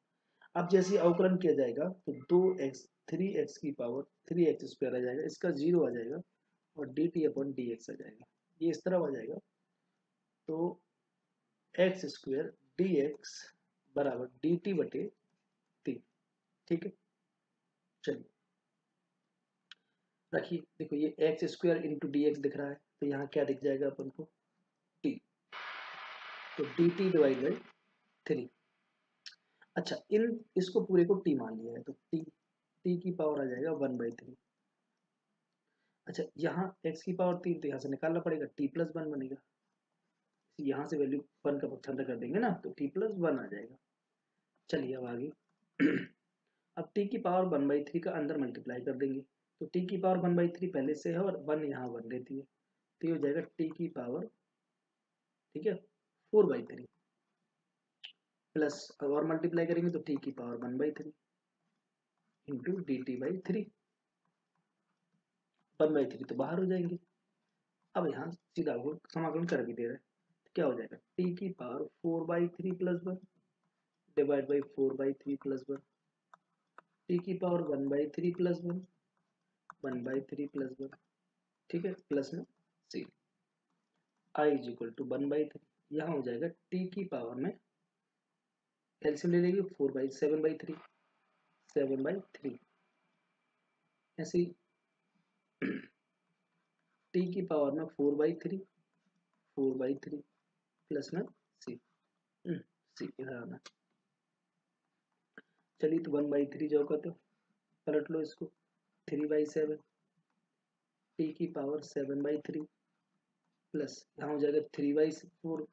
अब जैसे अवकलन किया जाएगा तो 2x 3x की पावर 3x स्क्वायर आ जाएगा, इसका 0 आ जाएगा, और dt अपॉन dx आ जाएगा, ये इस तरह आ जाएगा। तो एक्स स्क्वायर dx बराबर dt बटे 3। ठीक है, चलिए रखिए, देखो ये x square into D x दिख रहा है, तो यहाँ क्या दिख जाएगा अपन को, टी, तो डी टी डिवाइड बाई 3। अच्छा, इन इसको पूरे को टी मान लिया है, तो टी की पावर आ जाएगा 1/3। अच्छा, यहाँ x की पावर 3 तो यहाँ से निकालना पड़ेगा, टी प्लस 1 बनेगा, यहाँ से वैल्यू 1 का पक्षांतर कर देंगे ना, तो टी प्लस 1 आ जाएगा। चलिए अब आगे अब टी की पावर 1/3 का अंदर मल्टीप्लाई कर देंगे, तो टी की पावर 1/3 पहले से है और 1 यहाँ 1 रहती है, तो ये हो जाएगा टी की पावर, ठीक है, 4/3 प्लस, अब और मल्टीप्लाई करेंगे तो टी की power 1/3 into D T by 3, 1/3 तो बाहर हो जाएंगे। अब यहाँ सीधा वो समाकलन कर भी दे रहे हैं, तो क्या हो जाएगा, टी की power 4/3 plus 1 divide by 4/3 plus 1, T की पावर 1/3 प्लस 1 1/3 प्लस 1, ठीक है, प्लस में सी। आई इज इक्वल टू 1/3, यहाँ हो जाएगा टी की पावर में एलसीएम ले लेंगे 7/3 7/3, ऐसे ही टी की पावर में 4/3 प्लस में सी, सी इधर आना। चलिए तो 1/3 जो का तो पलट लो इसको, 3/7 टी की पावर 7/3 प्लस यहाँ हो जाएगा 3/4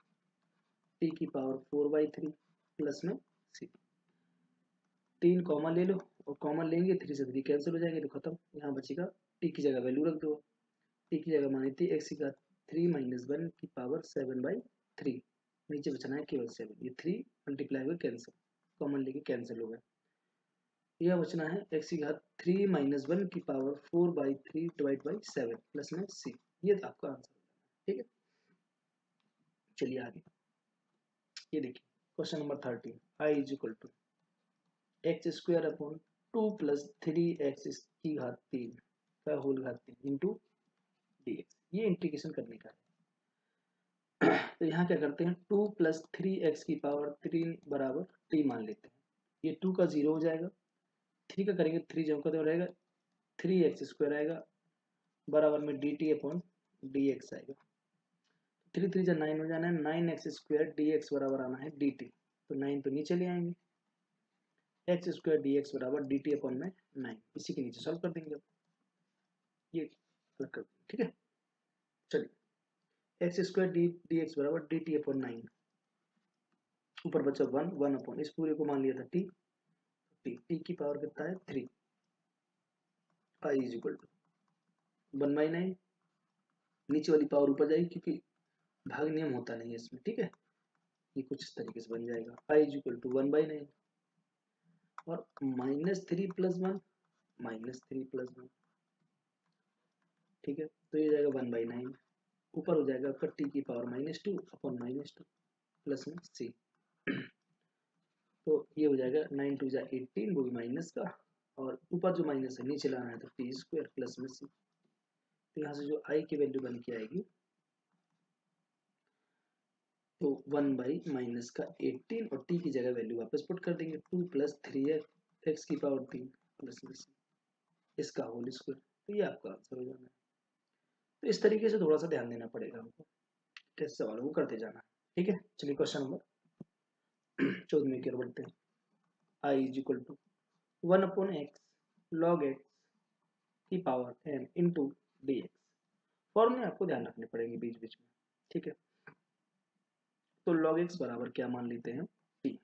टी की पावर 4/3 प्लस में सी। 3 कॉमन ले लो, और कॉमन लेंगे 3 से 3 कैंसिल हो जाएंगे, तो खत्म, यहाँ बचेगा टी की जगह वैल्यू रख दो, टी की जगह मानी थी एक्स का 3 माइनस 1 की पावर 7/3, नीचे बचना है केवल 7, ये 3 मल्टीप्लाई हुए कैंसिल, कॉमन लेके कैंसिल हो गया, यह बचना है एक्स की घात 3 माइनस 1 की पावर 4/3 डिवाइड बाई 7 प्लस में सी, ये था आपका आंसर। ठीक है, चलिए आगे, ये देखिए question number 13, I is equal to X square upon 2 plus 3x की घात 3 का होल घात 3 इंटू dx, ये इंटीग्रेशन करने का है। तो यहाँ क्या करते हैं, 2 प्लस 3x की पावर 3 बराबर t मान लेते हैं, ये 2 का 0 हो जाएगा, 3 का करेंगे 3 जो का रहेगा 3x स्क्वायर आएगा बराबर में dt अपॉन dx आएगा, 3 3 जा 9 हो जाना है, 9x स्क्वायर dx बराबर आना है dt, तो 9 तो नीचे ले आएंगे, एक्स स्क्वायर डी एक्स बराबर डी टी अपॉन में 9, इसी के नीचे सॉल्व कर देंगे, अब ये अलग कर देंगे। ठीक है, चलिए एक्स स्क्वायर डी एक्स बराबर डी टी अपॉन 9, ऊपर बचा 1 अपॉन, इस पूरे को मान लिया था टी, टी की पावर कितना है 3, आई इज इक्वल टू 1/9, नीचे वाली पावर ऊपर जाएगी क्योंकि भाग नियम होता नहीं है इसमें, ठीक है। ये कुछ इस तरीके से बन जाएगा, आई इज इक्वल टू 1/9 और -3 + 1 -3 + 1, ठीक है। तो ये जाएगा 1/9, ऊपर हो जाएगा आपका टी की पावर -2 अपॉन -2 प्लस में सी। तो ये हो जाएगा 9 2 जा 18, वो भी माइनस का, और ऊपर जो माइनस है नीचे लाना है तो टी स्क्वायर प्लस में सी। तो यहाँ से जो आई की वैल्यू बन के आएगी तो 1/- का 18, और टी की जगह वैल्यू वापस पुट कर देंगे 2 + 3x की पावर 3 प्लस में सी, इसका होल स्क्वायर। तो ये आपका आंसर हो जाना है। तो इस तरीके से थोड़ा सा ध्यान देना पड़ेगा हमको, कैसे सवाल वो करते जाना है, ठीक है। चलिए क्वेश्चन नंबर 14 की ओर बढ़ते हैं। I is equal to 1/x log x की power n into D X. फॉर्मूले आपको ध्यान रखने पड़ेंगे बीच बीच में, ठीक है। तो log x बराबर क्या मान लेते हैं t,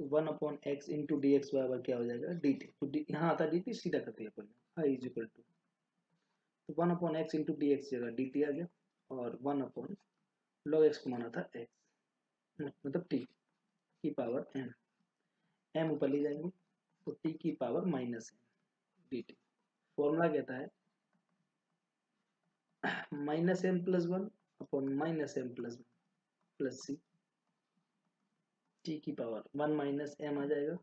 तो 1/x इंटू डी एक्स बराबर क्या हो जाएगा dt, तो यहाँ आता dt, सीधा करते हैं अपन, आई इज इक्वल टू, तो 1/x इंटू डी एक्स जगह dt आ गया, और 1/log x को माना था x, मतलब t की पावर n, m ऊपर ले जाएंगे तो t की पावर -m dt। फॉर्मूला कहता है -m+1 upon -m+1 plus c, t की पावर 1 - m आ जाएगा,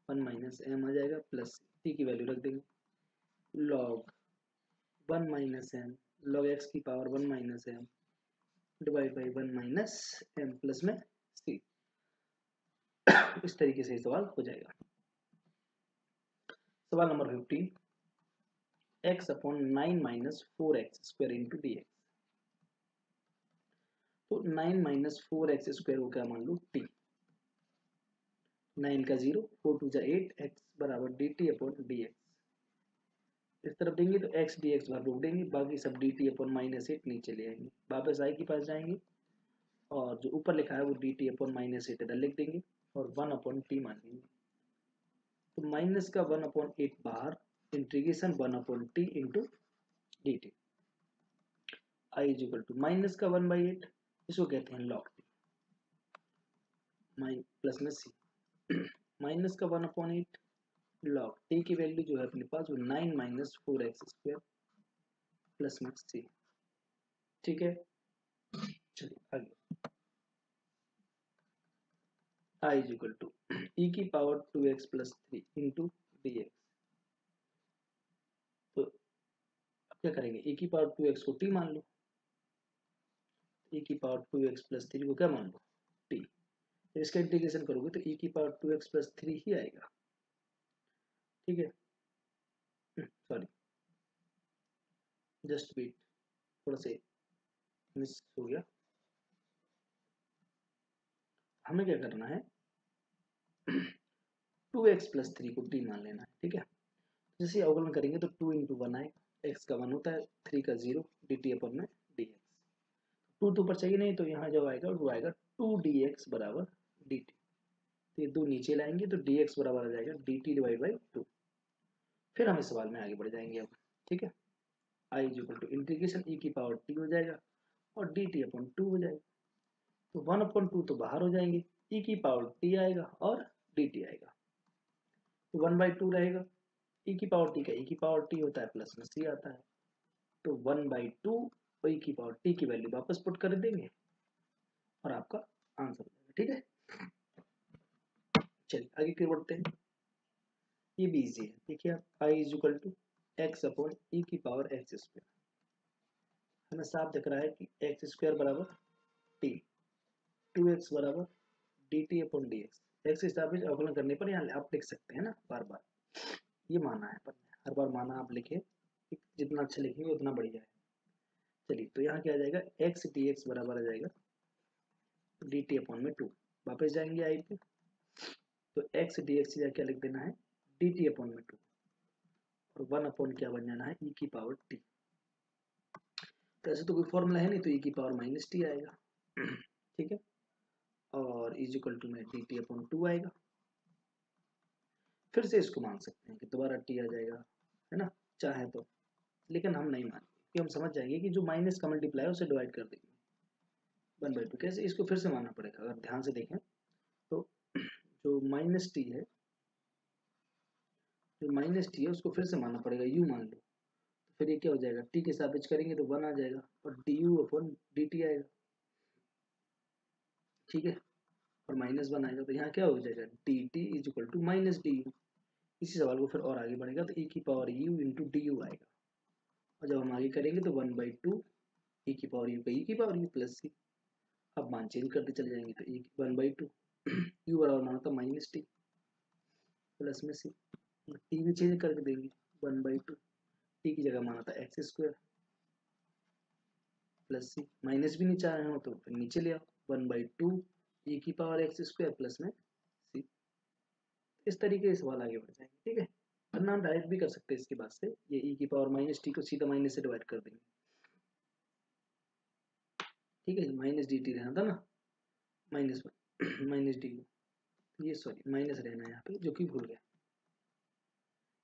1 - m आ जाएगा प्लस टी की वैल्यू रख देंगे log 1 - m log x की power 1 - m divide by 1 - m plus में सी। इस तरीके से सवाल हो जाएगा। सवाल number 15, x upon 9 - 4x square into D x. तो 9 - 4x स्क्वायर को क्या मान लो t, 9 का 0, 4 2 जा 8, x बराबर d T upon D x. इस तरफ देंगे तो x dx बार रोक देंगे, बाकी सब dt अपॉन -8 नीचे ले आएंगे, वापस i के पास जाएंगे, और जो ऊपर लिखा है वो dt अपॉन -8 इधर लिख देंगे, और 1/t मान लेंगे। तो माइनस का 1/8 बाहर, integration 1/t into D T, I is equal to minus का 1/8, इसको कहते हैं log t, प्लस में सी, माइनस का 1/8 log t की वैल्यू जो है अपने पास वो 9 - 4x स्क्वायर प्लस में सी, ठीक है। चलिए आगे, आई इज इक्वल टू ई की power 2x + 3 into D x. तो अब क्या करेंगे, ई की पावर 2x को t मान लो, ई की पावर 2x + 3 को क्या मान लो t, तो इसका इंटीग्रेशन करोगे तो ई की पावर 2x + 3 ही आएगा, ठीक है। सॉरी, जस्ट वेट, थोड़ा से मिस हो गया। हमें क्या करना है 2x + 3 को t मान लेना है, ठीक है। जैसे अवकलन करेंगे तो 2 × 1 आएगा, x का 1 होता है, 3 का 0, dt अपॉन में dx, 2 तो ऊपर चाहिए नहीं, तो यहाँ जो आएगा वो आएगा 2dx बराबर dt, तो ये 2 नीचे लाएंगे तो dx बराबर आ जाएगा dt डिवाइड बाई 2। फिर हम इस सवाल में आगे बढ़ जाएंगे अब, ठीक है। I is equal to integration E की पावर t हो जाएगा और dt अपॉन 2 हो जाएगा, तो 1/2 तो बाहर हो जाएंगे, ई की पावर t आएगा और dt आएगा, तो 1/2 रहेगा, ई की पावर t का ई की पावर t होता है प्लस में c आता है, तो 1/2 और ई की पावर t की वैल्यू वापस पुट कर देंगे और आपका आंसर हो जाएगा, ठीक है। चलिए आगे क्यों बढ़ते हैं, ये भी इजी है, देखिए आप I is equal to X upon E की पावर एक्स स्क्वायर, हमें साफ दिख रहा है कि एक्स स्क्वायर बराबर टी, 2x बराबर d T upon D x, x के हिसाब से अवकलन करने पर यहाँ आप लिख सकते हैं ना, बार बार ये माना है, पर हर बार माना आप लिखे, जितना अच्छा लिखेंगे उतना बढ़िया है। चलिए तो यहाँ क्या आ जाएगा, एक्स डी एक्स बराबर आ जाएगा डी टी अपॉन में 2, वापस जाएंगे आई पे, तो एक्स डी एक्स क्या लिख देना है डी टी अपॉन में 2, और 1 अपॉन क्या बन जाना है ई की पावर टी। तो ऐसे तो कोई फॉर्मूला है नहीं, तो e की पावर माइनस टी आएगा। ठीक है, और इज इक्वल टू में डी टी अपॉन 2 आएगा। फिर से इसको मान सकते हैं कि दोबारा टी आ जाएगा, है ना, चाहे तो, लेकिन हम नहीं मानेंगे कि हम समझ जाएंगे कि जो माइनस का मल्टीप्लाई है उसे डिवाइड कर देंगे 1/2। कैसे, इसको फिर से मानना पड़ेगा। अगर ध्यान से देखें तो जो माइनस टी है, जो माइनस टी है उसको फिर से मानना पड़ेगा, यू मान लो, तो फिर ये क्या हो जाएगा, टी के सापेक्ष करेंगे तो 1 आ जाएगा और D you upon D T आएगा। ठीक है, और -1 आएगा, तो यहाँ क्या हो जाएगा, D T is equal to minus D U. इसी सवाल को फिर और आगे बढ़ेगा तो e की power u into D you आएगा, और जब हम आगे करेंगे तो 1/2 e की पावर u का e की पावर u प्लस सी। अब मान चेंज करते चले जाएंगे तो 1/2 u बराबर माना था माइनस टी प्लस में सी, टी भी चेंज करके देंगे 1/2, टी की जगह माना था एक्स स्क्वायर प्लस सी, माइनस भी नहीं चाह रहे हो तो फिर नीचे ले आओ 1/2 e की पावर एक्स स्क्वायर प्लस में सी। इस तरीके से सवाल आगे बढ़ जाएंगे। ठीक है, वरना हम डायरेक्ट भी कर सकते हैं इसके बाद से, ये e की पावर माइनस टी को सीधा माइनस से डिवाइड कर देंगे। ठीक है, माइनस डी टी रहना था ना, माइनस माइनस डी, ये सॉरी माइनस रहना है यहाँ पे, जो कि भूल गया।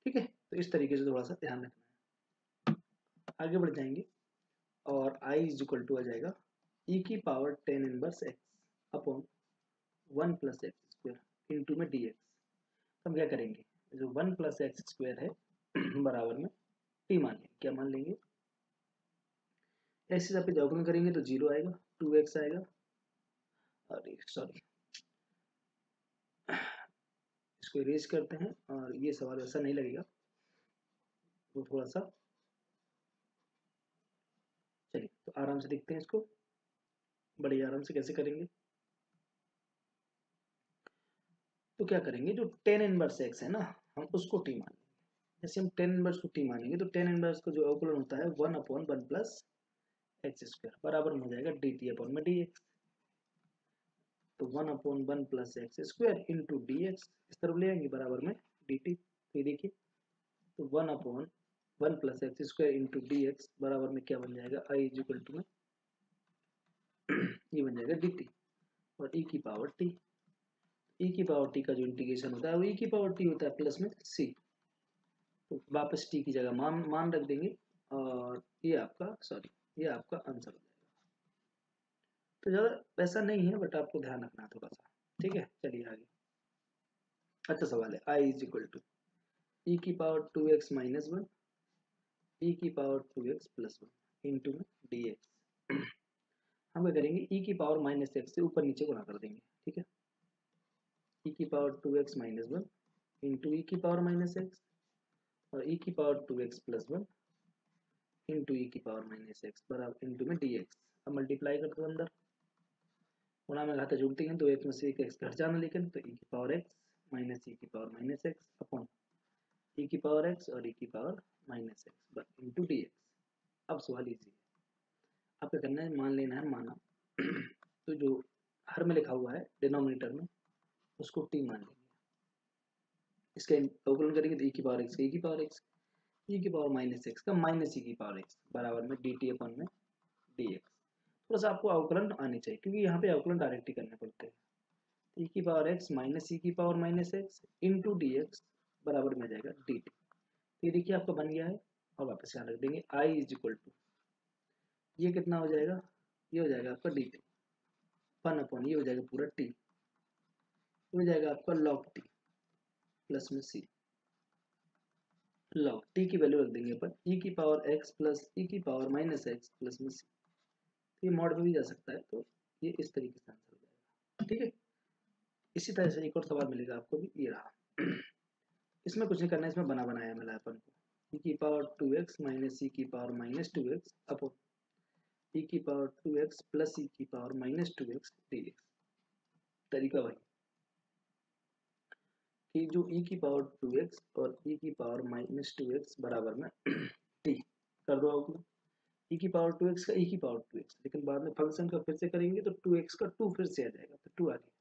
ठीक है, तो इस तरीके से थोड़ा सा ध्यान रखना है। आगे बढ़ जाएंगे और i इज इक्वल टू आ जाएगा e की power tan inverse x upon 1 plus x square into में डी एक्स। हम क्या करेंगे, जो 1 प्लस एक्स स्क्वायर है बराबर में t मान लेंगे। क्या मान लेंगे, एक्स पे अवकलन करेंगे तो 0 आएगा, 2x आएगा, और सॉरी इसको इरेज करते हैं, और ये सवाल ऐसा नहीं लगेगा, वो थोड़ा सा, चलिए तो आराम से देखते हैं इसको, बड़े आराम से कैसे करेंगे। तो क्या करेंगे, जो टेन इनवर्स एक्स है ना, हम उसको टी मान लेंगे। जैसे हम टेन इनवर्स को टी मानेंगे तो टेन इनवर्स का जो अवकलन होता है 1/1 प्लस एक्स स्क्वायर बराबर में हो जाएगा डी टी अपॉन में डी एक्स। तो 1/1 plus x square into D x, इस तरफ ले आएंगे बराबर में डी टी। तो ये देखिए, तो 1/1 plus x square into D x बराबर में क्या बन जाएगा, आई इज इक्वल टू में ये बन जाएगा डी टी, और ई की पावर टी। ई की पावर टी का जो इंटीग्रेशन होता है वो ई की पावर टी होता है प्लस में सी। तो वापस टी की जगह मान मान रख देंगे, और ये आपका सॉरी ये आपका आंसर हो जाएगा। तो ज़्यादा वैसा नहीं है, बट आपको ध्यान रखना है थोड़ा सा। ठीक है, चलिए आगे। अच्छा सवाल है, आई इज इक्वल टू ई की पावर 2x माइनस 1 ई की पावर 2x प्लस 1 इंटू में डी एक्स। हम क्या करेंगे, ई की पावर माइनस एक्स से ऊपर नीचे गुणा कर देंगे। ठीक है, ई की पावर 2x माइनस 1 इंटू ई की पावर माइनस एक्स, और ई की पावर 2x प्लस 1 इंटू ई की पावर माइनस एक्स बराबर इंटू में डी एक्स। अब मल्टीप्लाई कर दो अंदर, गुणा में घाता जोड़ते हैं तो एक में से एक एक्स घट जाना, लेकिन तो ई की पावर एक्स माइनस ई की power minus x upon E की पावर एक्स और ई की power minus x into D x. अब सवाल इजी है, आपको करना है मान लेना है माना तो जो हर में लिखा हुआ है डिनोमिनेटर में उसको टी मान लेंगे। इसका अवकलन करेंगे तो ई की पावर एक्स का ई की पावर एक्स, ई की पावर माइनस एक्स का माइनस ई की पावर एक्स बराबर में डी टी अपन में डी एक्स। थोड़ा सा आपको अवकलन आने चाहिए, क्योंकि यहाँ पे अवकलन डायरेक्ट ही करने पड़ते हैं। ई की पावर एक्स माइनस ई की power minus x into D x बराबर में जाएगा डी टी। ये देखिए आपका बन गया है, और वापस यहाँ रख देंगे आई इज इक्वल टू, ये कितना हो जाएगा, ये हो जाएगा आपका डी टी 1/, ये हो जाएगा पूरा टी, हो जाएगा आपका लॉग टी प्लस में सी। लॉग टी की वैल्यू रख देंगे अपन ई की पावर एक्स प्लस ई की पावर माइनस एक्स प्लस में सी। ये मॉड में भी जा सकता है, तो ये इस तरीके से आंसर हो जाएगा। ठीक है, इसी तरह से एक और सवाल मिलेगा आपको भी, ये रहा। इसमें कुछ नहीं करना है, इसमें बना बनाया मिला है अपन को, ई की पावर 2x माइनस ई की power minus 2x upon E की पावर 2x प्लस ई की पावर माइनस 2x dx। तरीका वही कि जो e की पावर 2x और e की पावर माइनस 2x बराबर में t कर दो आपको, e की पावर 2x का e की पावर 2x, लेकिन बाद में फंक्शन का फिर से करेंगे तो 2x का 2 फिर से आ जाएगा, तो 2 आ गया।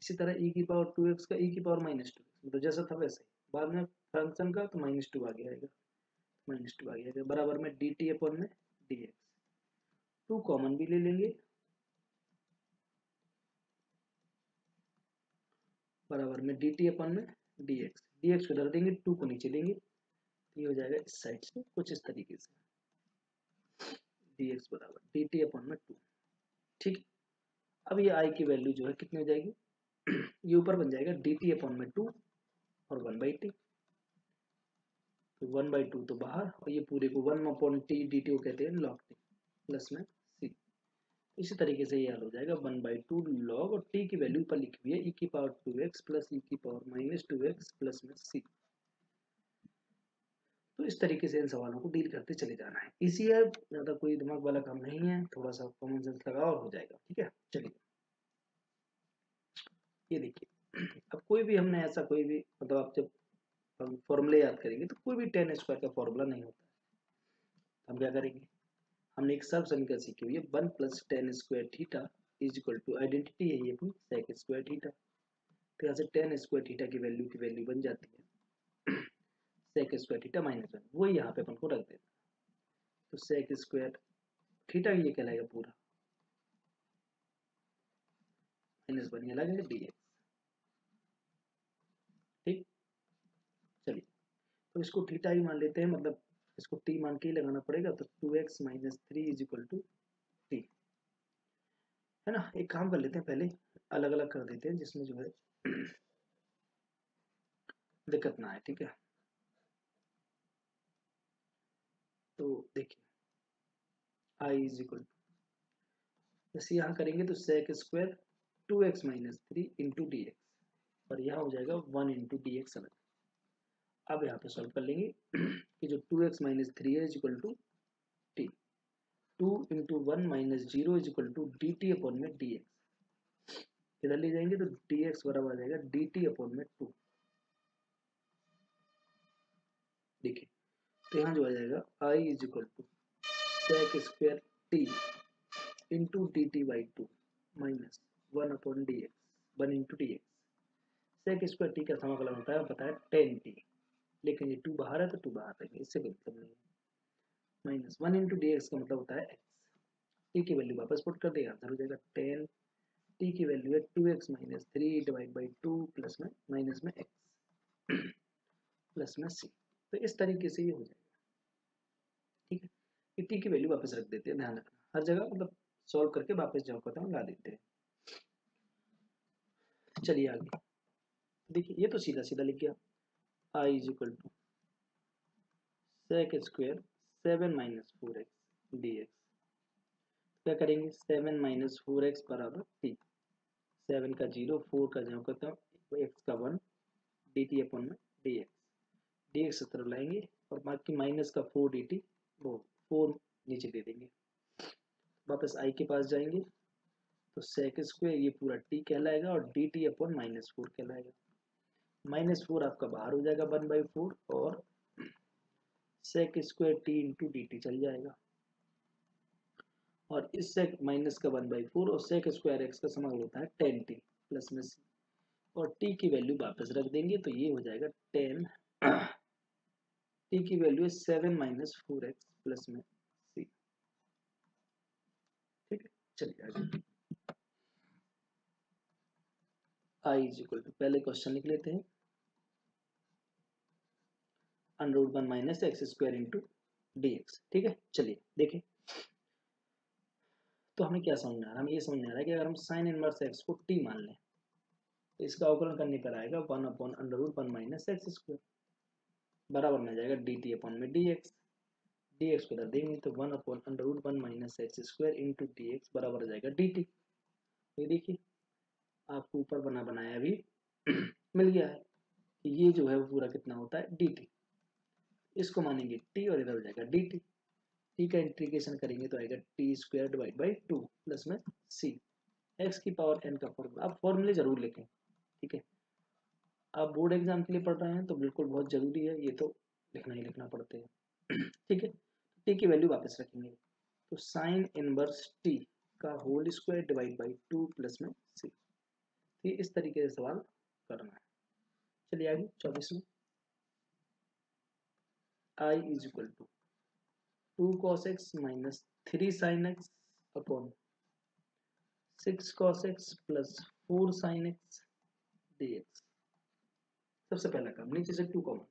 इसी तरह e की पावर 2x का e की पावर माइनस 2x, तो जैसा था वैसे ही, बाद में फंक्शन का तो -2 आ गया, -2 आ गया बराबर में dt अपॉन में dx। 2 कॉमन भी ले लेंगे, बराबर में dt अपन में dx, dx को इधर देंगे, 2 को नीचे लेंगे, ये हो जाएगा इस साइड से कुछ इस तरीके से, dx बराबर dt अपन में 2। ठीक, अब ये i की वैल्यू जो है कितनी हो जाएगी, ये ऊपर बन जाएगा dt अपन में 2 और 1/t, तो 1/2 तो बाहर, और ये पूरे को 1/t dt को कहते हैं log t प्लस में c। इसी तरीके से ये हल हो जाएगा 1/2 log, और t की वैल्यू ऊपर लिखी हुई है e की पावर 2x प्लस e की पावर -2x प्लस में c। तो इस तरीके से इन सवालों को डील करते चले जाना है। इसी है, ज़्यादा कोई दिमाग वाला काम नहीं है, थोड़ा सा कॉमन सेंस लगाओ और हो जाएगा। ठीक है, चलिए ये देखिए, अब कोई भी हमने ऐसा कोई भी मतलब आप जब हम फॉर्मूले याद करेंगे तो कोई भी टेन स्क्वायर का फॉर्मूला नहीं होता है। हम क्या करेंगे, हमने एक सर्व समीकरण सीखी हुई है, 1 plus tan square theta is equal to, identity है ये अपनी, सेक स्क्वायर थीटा। तो यहाँ से टेन स्क्वायर थीटा की वैल्यू बन जाती है सेक स्क्वायर थीटा -1, वो यहाँ पे अपन को रख देना। तो सेक स्क्वायर थीटा ये कहलाएगा पूरा -1, ये लगेगा dx। ठीक, चलिए तो इसको थीटा ही मान लेते हैं, मतलब इसको t मान के ही लगाना पड़ेगा, तो 2x - 3 is equal to t, है ना। एक काम कर लेते हैं, पहले अलग अलग कर देते हैं जिसमें जो है दिक्कत ना आए। ठीक है, तो देखिए i इज इक्वल टू, जैसे यहाँ करेंगे तो sec square 2x - 3 into D X, और यहाँ हो जाएगा 1 इंटू डी एक्स अलग। अब यहाँ पे सॉल्व कर लेंगे कि जो 2x - 3 है is equal to t, 2 into 1 - 0 is equal to D T upon में डी एक्स, इधर ले जाएंगे तो डी एक्स बराबर आ जाएगा डी टी अपॉन में 2। देखिए तो यहाँ जो आ जाएगा i is equal to sec square T into D T by 2 minus 1 upon D X, 1 into D X. Sec square T का समाकलन होता है पता है 10t, लेकिन ये 2 बाहर है तो 2 बाहर रहेंगे, इससे कोई मतलब नहीं है। माइनस 1 इंटू डी एक्स का मतलब होता है x, टी की वैल्यू वापस पुट कर देगा, आंसर हो जाएगा 10, टी की वैल्यू है 2x - 3 डिवाइड बाई 2 प्लस में माइनस में x प्लस में c। तो इस तरीके से ये हो जाएगा। ठीक है, ये टी की वैल्यू वापस रख देते हैं, ध्यान रखना हर जगह मतलब सॉल्व करके वापस जाओ करता ला देते हैं। चलिए आगे देखिए, ये तो सीधा सीधा लिख गया, i is equal to sec square 7 - 4x dx। क्या करेंगे, 7 - 4x बराबर t, 7 का 0, 4 का जो करता हूँ x का 1, डी टी अपन में डी एक्स, डी एक्स तरफ लाएंगे और बाकी माइनस का 4 डी टी, वो 4 नीचे दे देंगे, वापस i के पास जाएंगे तो सेक स्क्वायर ये पूरा t कहलाएगा और डी टी अपन -4 कहलाएगा। -4 आपका बाहर हो जाएगा 1/4, और sec square T into D T चल जाएगा, और इस सेक माइनस का 1/4 और सेक स्क्वायर एक्स का समाकलन होता है 10t प्लस में c, और t की वैल्यू वापस रख देंगे तो ये हो जाएगा 10, t की वैल्यू है 7 - 4x प्लस में c। ठीक है, चलिए आगे, i इज इक्वल टू, पहले क्वेश्चन लिख लेते हैं, √1 minus x square into D x. ठीक है, चलिए देखें तो हमें क्या समझ में आ रहा है, हमें ये समझ में आ रहा है कि अगर हम साइन इनवर्स एक्स को t मान लें तो इसका अवकलन करने पर आएगा 1 अपॉन √1 माइनस एक्स स्क्वायर, बराबर में आ जाएगा डी टी अपॉन में डी एक्स, डी एक्स को इधर देंगे तो 1 upon √1 minus x square into D x बराबर हो जाएगा डी टी। ये देखिए आपको ऊपर बना बनाया भी मिल गया है कि ये जो है वो पूरा कितना होता है डी टी, इसको मानेंगे टी और इधर हो जाएगा डी टी, टी का इंटीग्रेशन करेंगे तो आएगा T square divide by 2 plus में सी, एक्स की पावर एन का फॉर्मूला, आप फॉर्मूले जरूर लिखें। ठीक है, आप बोर्ड एग्जाम के लिए पढ़ रहे हैं तो बिल्कुल बहुत जरूरी है, ये तो लिखना ही लिखना पड़ते हैं। ठीक है, टी की वैल्यू वापस रखेंगे तो साइन इनवर्स टी का whole square divide by 2 plus में सी। ये इस तरीके से सवाल करना है। चलिए आगे 24 में, i is equal to 2 cos x minus 3 sin x upon 6 cos x plus 4 sin x dx। सबसे पहला काम, नीचे से 2 कॉमन,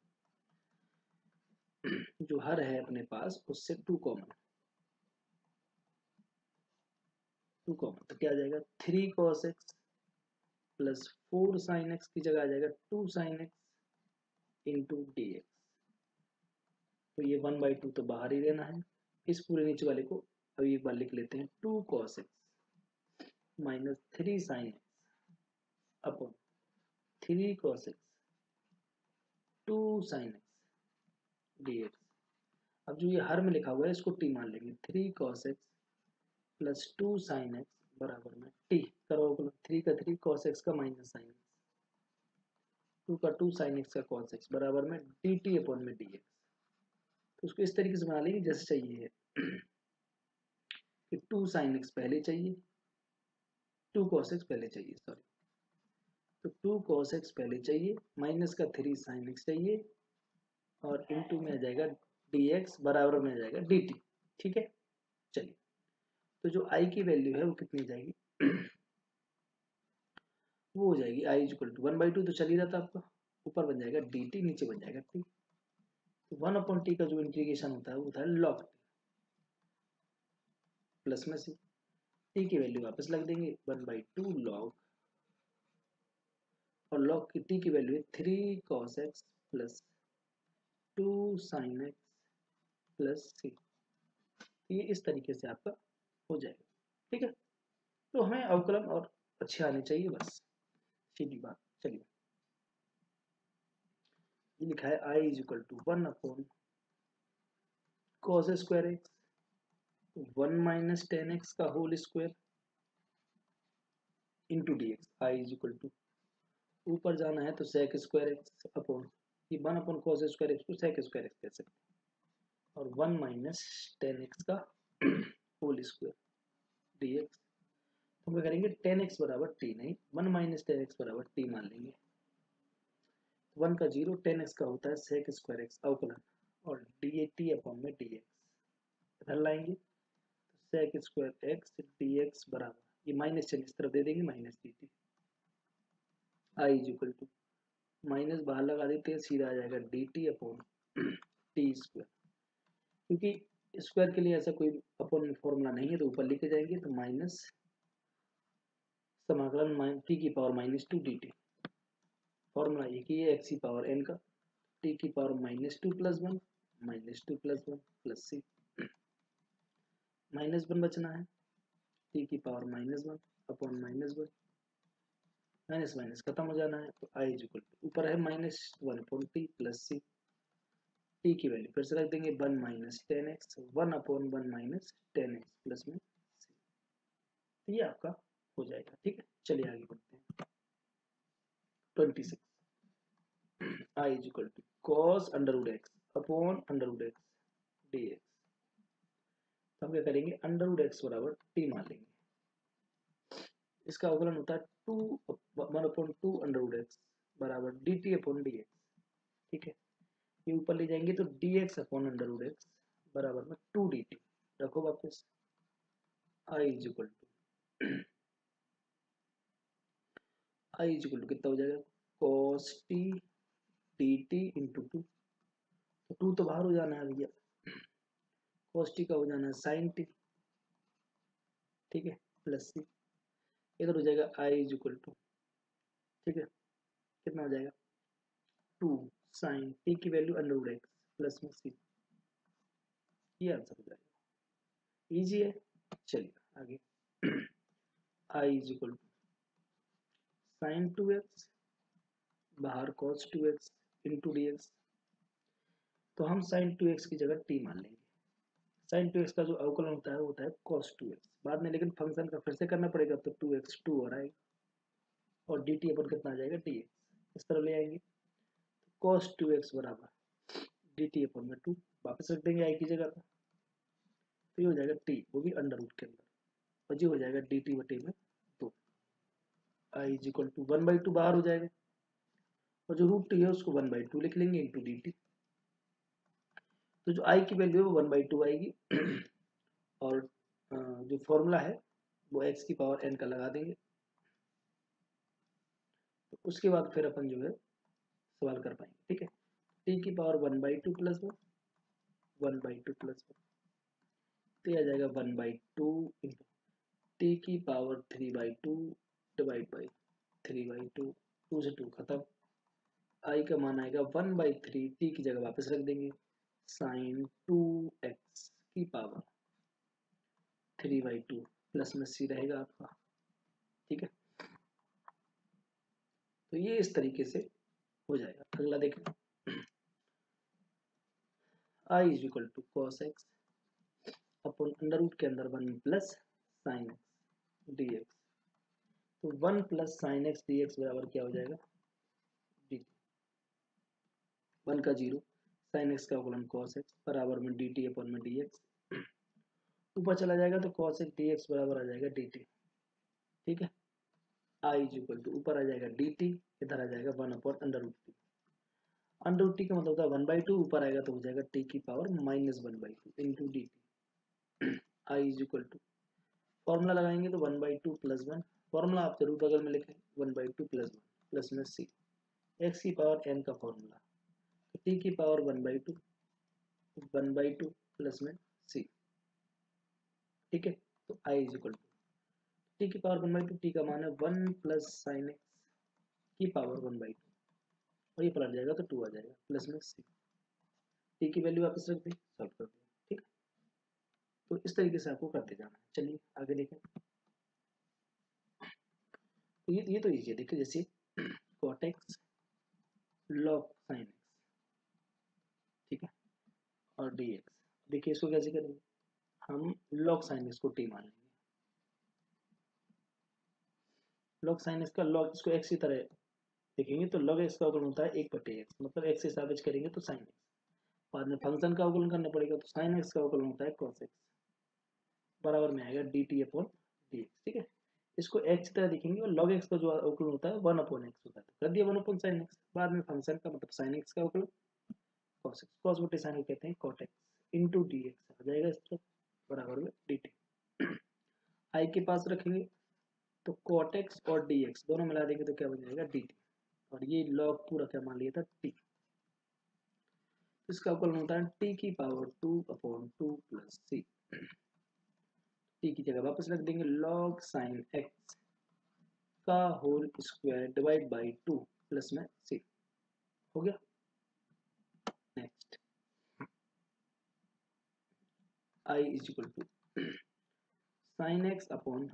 जो हर है अपने पास उससे 2 कॉमन, 2 कॉमन तो क्या आ जाएगा 3 cos x plus 4 sin x की जगह आ जाएगा 2 sin x इंटू dx। तो ये 1/2 तो बाहर ही रहना है। इस पूरे नीचे वाले को अभी एक बार लिख लेते हैं, 2 cos x minus 3 sin x upon 3 cos x 2 sin x dx। अब जो ये हर में लिखा हुआ है इसको t मान लेंगे, 3 cos x plus 2 sin x बराबर में t करो, 3 का 3 cos x का माइनस sin x, 2 का 2 sin x का cos x बराबर में dt अपॉन में dx। तो उसको इस तरीके से बना लेंगे जैसे चाहिए है कि 2 sin x पहले चाहिए, 2 cos x पहले चाहिए, सॉरी, तो 2 cos x पहले चाहिए, माइनस का 3 sin x चाहिए, और इनटू में आ जाएगा dx बराबर में आ जाएगा dt। ठीक है, चलिए, तो जो i की वैल्यू है वो कितनी जाएगी वो हो जाएगी i इक्वल टू 1/2 तो चल ही रहा था आपका, ऊपर बन जाएगा dt, नीचे बन जाएगा t। तो 1 अपॉन टी का जो इंटीग्रेशन होता है वो होता है log t प्लस में c, t की वैल्यू वापस लग देंगे 1/2 log, और log की t की वैल्यू है 3 cos x plus 2 sin x plus c। ये इस तरीके से आपका हो जाएगा। ठीक है, तो हमें अवकलन और अच्छे आने चाहिए, बस सीधी बात। चलिए, ये लिखा है i is equal to 1 upon cos square x 1 minus ten x का whole square into D x. I is equal to, ऊपर जाना है तो सेक स्क्वायर एक्स अपॉन ये 1 अपॉन cos स्क्वायर एक्स को सेक स्क्वायर एक्स कह सकते हैं, और 1 माइनस टेन एक्स का होल स्क्वायर डी एक्स। तो हम करेंगे टेन एक्स बराबर टी, नहीं 1 माइनस टेन एक्स बराबर टी मान लेंगे। 1 का 0, टेन एक्स का होता है सेक स्क्वायर एक्स अवकलन, और डी टी अपॉन में डी एक्स इधर लाएंगे तो sec square X D x बराबर, ये माइनस चिन्ह इस तरफ दे देंगे, minus D T. I is equal to, माइनस बाहर लगा देते हैं, सीधा आ जाएगा D T upon T square, क्योंकि स्क्वायर के लिए ऐसा कोई अपॉन फॉर्मूला नहीं है तो ऊपर लिखे जाएंगे, तो माइनस समाकलन टी की power minus 2 d t, formula एक ही है एक्स की पावर एन का, टी की power minus 2 plus 1 minus 2 plus 1 plus सी, माइनस 1 बचना है, टी की power minus 1 upon minus 1, minus minus खत्म हो जाना है, तो आई इज इक्वल टू, ऊपर है minus 1 upon T plus c, t की वैल्यू फिर से रख देंगे 1 minus ten x 1 upon 1 minus ten x plus में सी। तो ये आपका हो जाएगा। ठीक है, चलिए आगे बढ़ते हैं। 26 I is equal to cos under root x upon under root x D x. तो हम क्या करेंगे, अंडर रूट एक्स बराबर टी मान लेंगे, इसका अवकलन होता है 1 अपॉन 2 अंडर रूट एक्स बराबर d T upon D x. ठीक है, ये ऊपर ले जाएंगे तो d x upon under root x बराबर में 2 डी टी, रखो वापस, I is equal to, I is equal to कितना हो जाएगा cos t dt इंटू 2, तो 2 तो बाहर हो जाना है भैया, cos t का हो जाना है sin t। ठीक है, प्लस सी, इधर हो जाएगा आई इज इक्वल टू, ठीक है, कितना हो जाएगा 2 sin t की value under root X plus में सी, ये आंसर हो जाएगा। इजी है, चलिए आगे। I is equal to sine 2x बाहर cos 2x into D x, तो हम sin 2x की जगह t मान लेंगे। sin 2x का जो अवकलन होता है वो होता है cos 2x, बाद में लेकिन फंक्शन का फिर से करना पड़ेगा, तो 2x 2 और आएगा, और dt अपन कितना आ जाएगा dx, इस तरह ले आएंगे, cos 2x बराबर dt अपन में 2 वापस रख देंगे i की जगह पर, तो ये हो जाएगा t, वो भी अंडर रूट के अंदर, और ये हो जाएगा dt बटे में 2। आई इज इक्वल टू 1/2 बाहर हो जाएगा, और जो रूट t है उसको 1/2 लिख लेंगे इंटू dt। तो जो i की वैल्यू है वो 1/2 आएगी और जो फॉर्मूला है वो x की पावर n का लगा देंगे। तो उसके बाद फिर अपन जो है सवाल कर पाएंगे। ठीक है, t की पावर 1/2 प्लस 1/2 प्लस 1, तो ये आ जाएगा 1/2 इंटू टी की पावर 3/2 डिवाइड बाई 3/2, 2 से 2 खत्म। आई का मान आएगा 1/3, टी की जगह वापस रख देंगे, साइन 2x की पावर 3/2 प्लस में सी रहेगा आपका। ठीक है, तो ये इस तरीके से हो जाएगा। अगला देखें, I is equal to cos x upon under root के अंदर 1 plus sine x D x. तो 1 plus sine x D x बराबर क्या हो जाएगा, डी। 1 का 0, साइन एक्स का अवकलन कॉस एक्स बराबर में डी टी अपन में डी एक्स। ऊपर चला जाएगा तो कॉस एक्स डी एक्स बराबर आ जाएगा डी टी। ठीक है, आई इज इक्वल टू ऊपर आ जाएगा डी टी, इधर आ जाएगा 1 upon under root T. Under root T का मतलब होता है 1/2, ऊपर आएगा तो हो जाएगा टी की power -1/2 into D T. I is equal to formula लगाएंगे तो 1/2 प्लस 1, फॉर्मूला आप जरूर बगल में लिखें, 1/2 प्लस 1 प्लस में सी, एक्स की पावर एन का फॉर्मूला, तो टी की पावर 1/2 प्लस में सी। ठीक है, तो I is equal to T की पावर 1/2, टी का मान है 1 प्लस साइन एक्स की पावर 1/2, और ये पलट जाएगा तो 2 आ जाएगा प्लस में सी। टी की वैल्यू वापस रख दी, सॉल्व कर दिया। ठीक है, तो इस तरीके से आपको करते जाना है। चलिए आगे देखें, तो ये तो इजी है। देखिए जैसे cot x log sin x, ठीक है, और dx। देखिए इसको कैसे करेंगे, हम log sin x को t मान लेंगे। log sin x का log, इसको x की तरह देखेंगे तो log x का अवकलन होता है 1/x, मतलब x से साबित करेंगे तो sin x। बाद में फंक्शन का अवकलन करना पड़ेगा तो sin x का अवकलन होता है cos x, बराबर में आएगा dt अपॉन dx। ठीक है, इसको x की तरह देखेंगे और log x का जो अवकलन होता है 1/x होता है, तो कर दिया 1/sin x। बाद में फंक्शन का मतलब sin x का अवकलन cos x, cos बटे sin को कहते हैं cot x into D x आ जाएगा इस तरफ, बराबर में डी टी। आई के पास रखेंगे तो cot x और dx दोनों मिला देंगे तो क्या बन जाएगा dt, और ये log पूरा क्या मान लिया था t। इसका अवकलन होता है t की पावर 2/2 प्लस c, t की जगह वापस रख देंगे log sin x का whole square divide by 2 plus में c। हो गया, next i is equal to sin x upon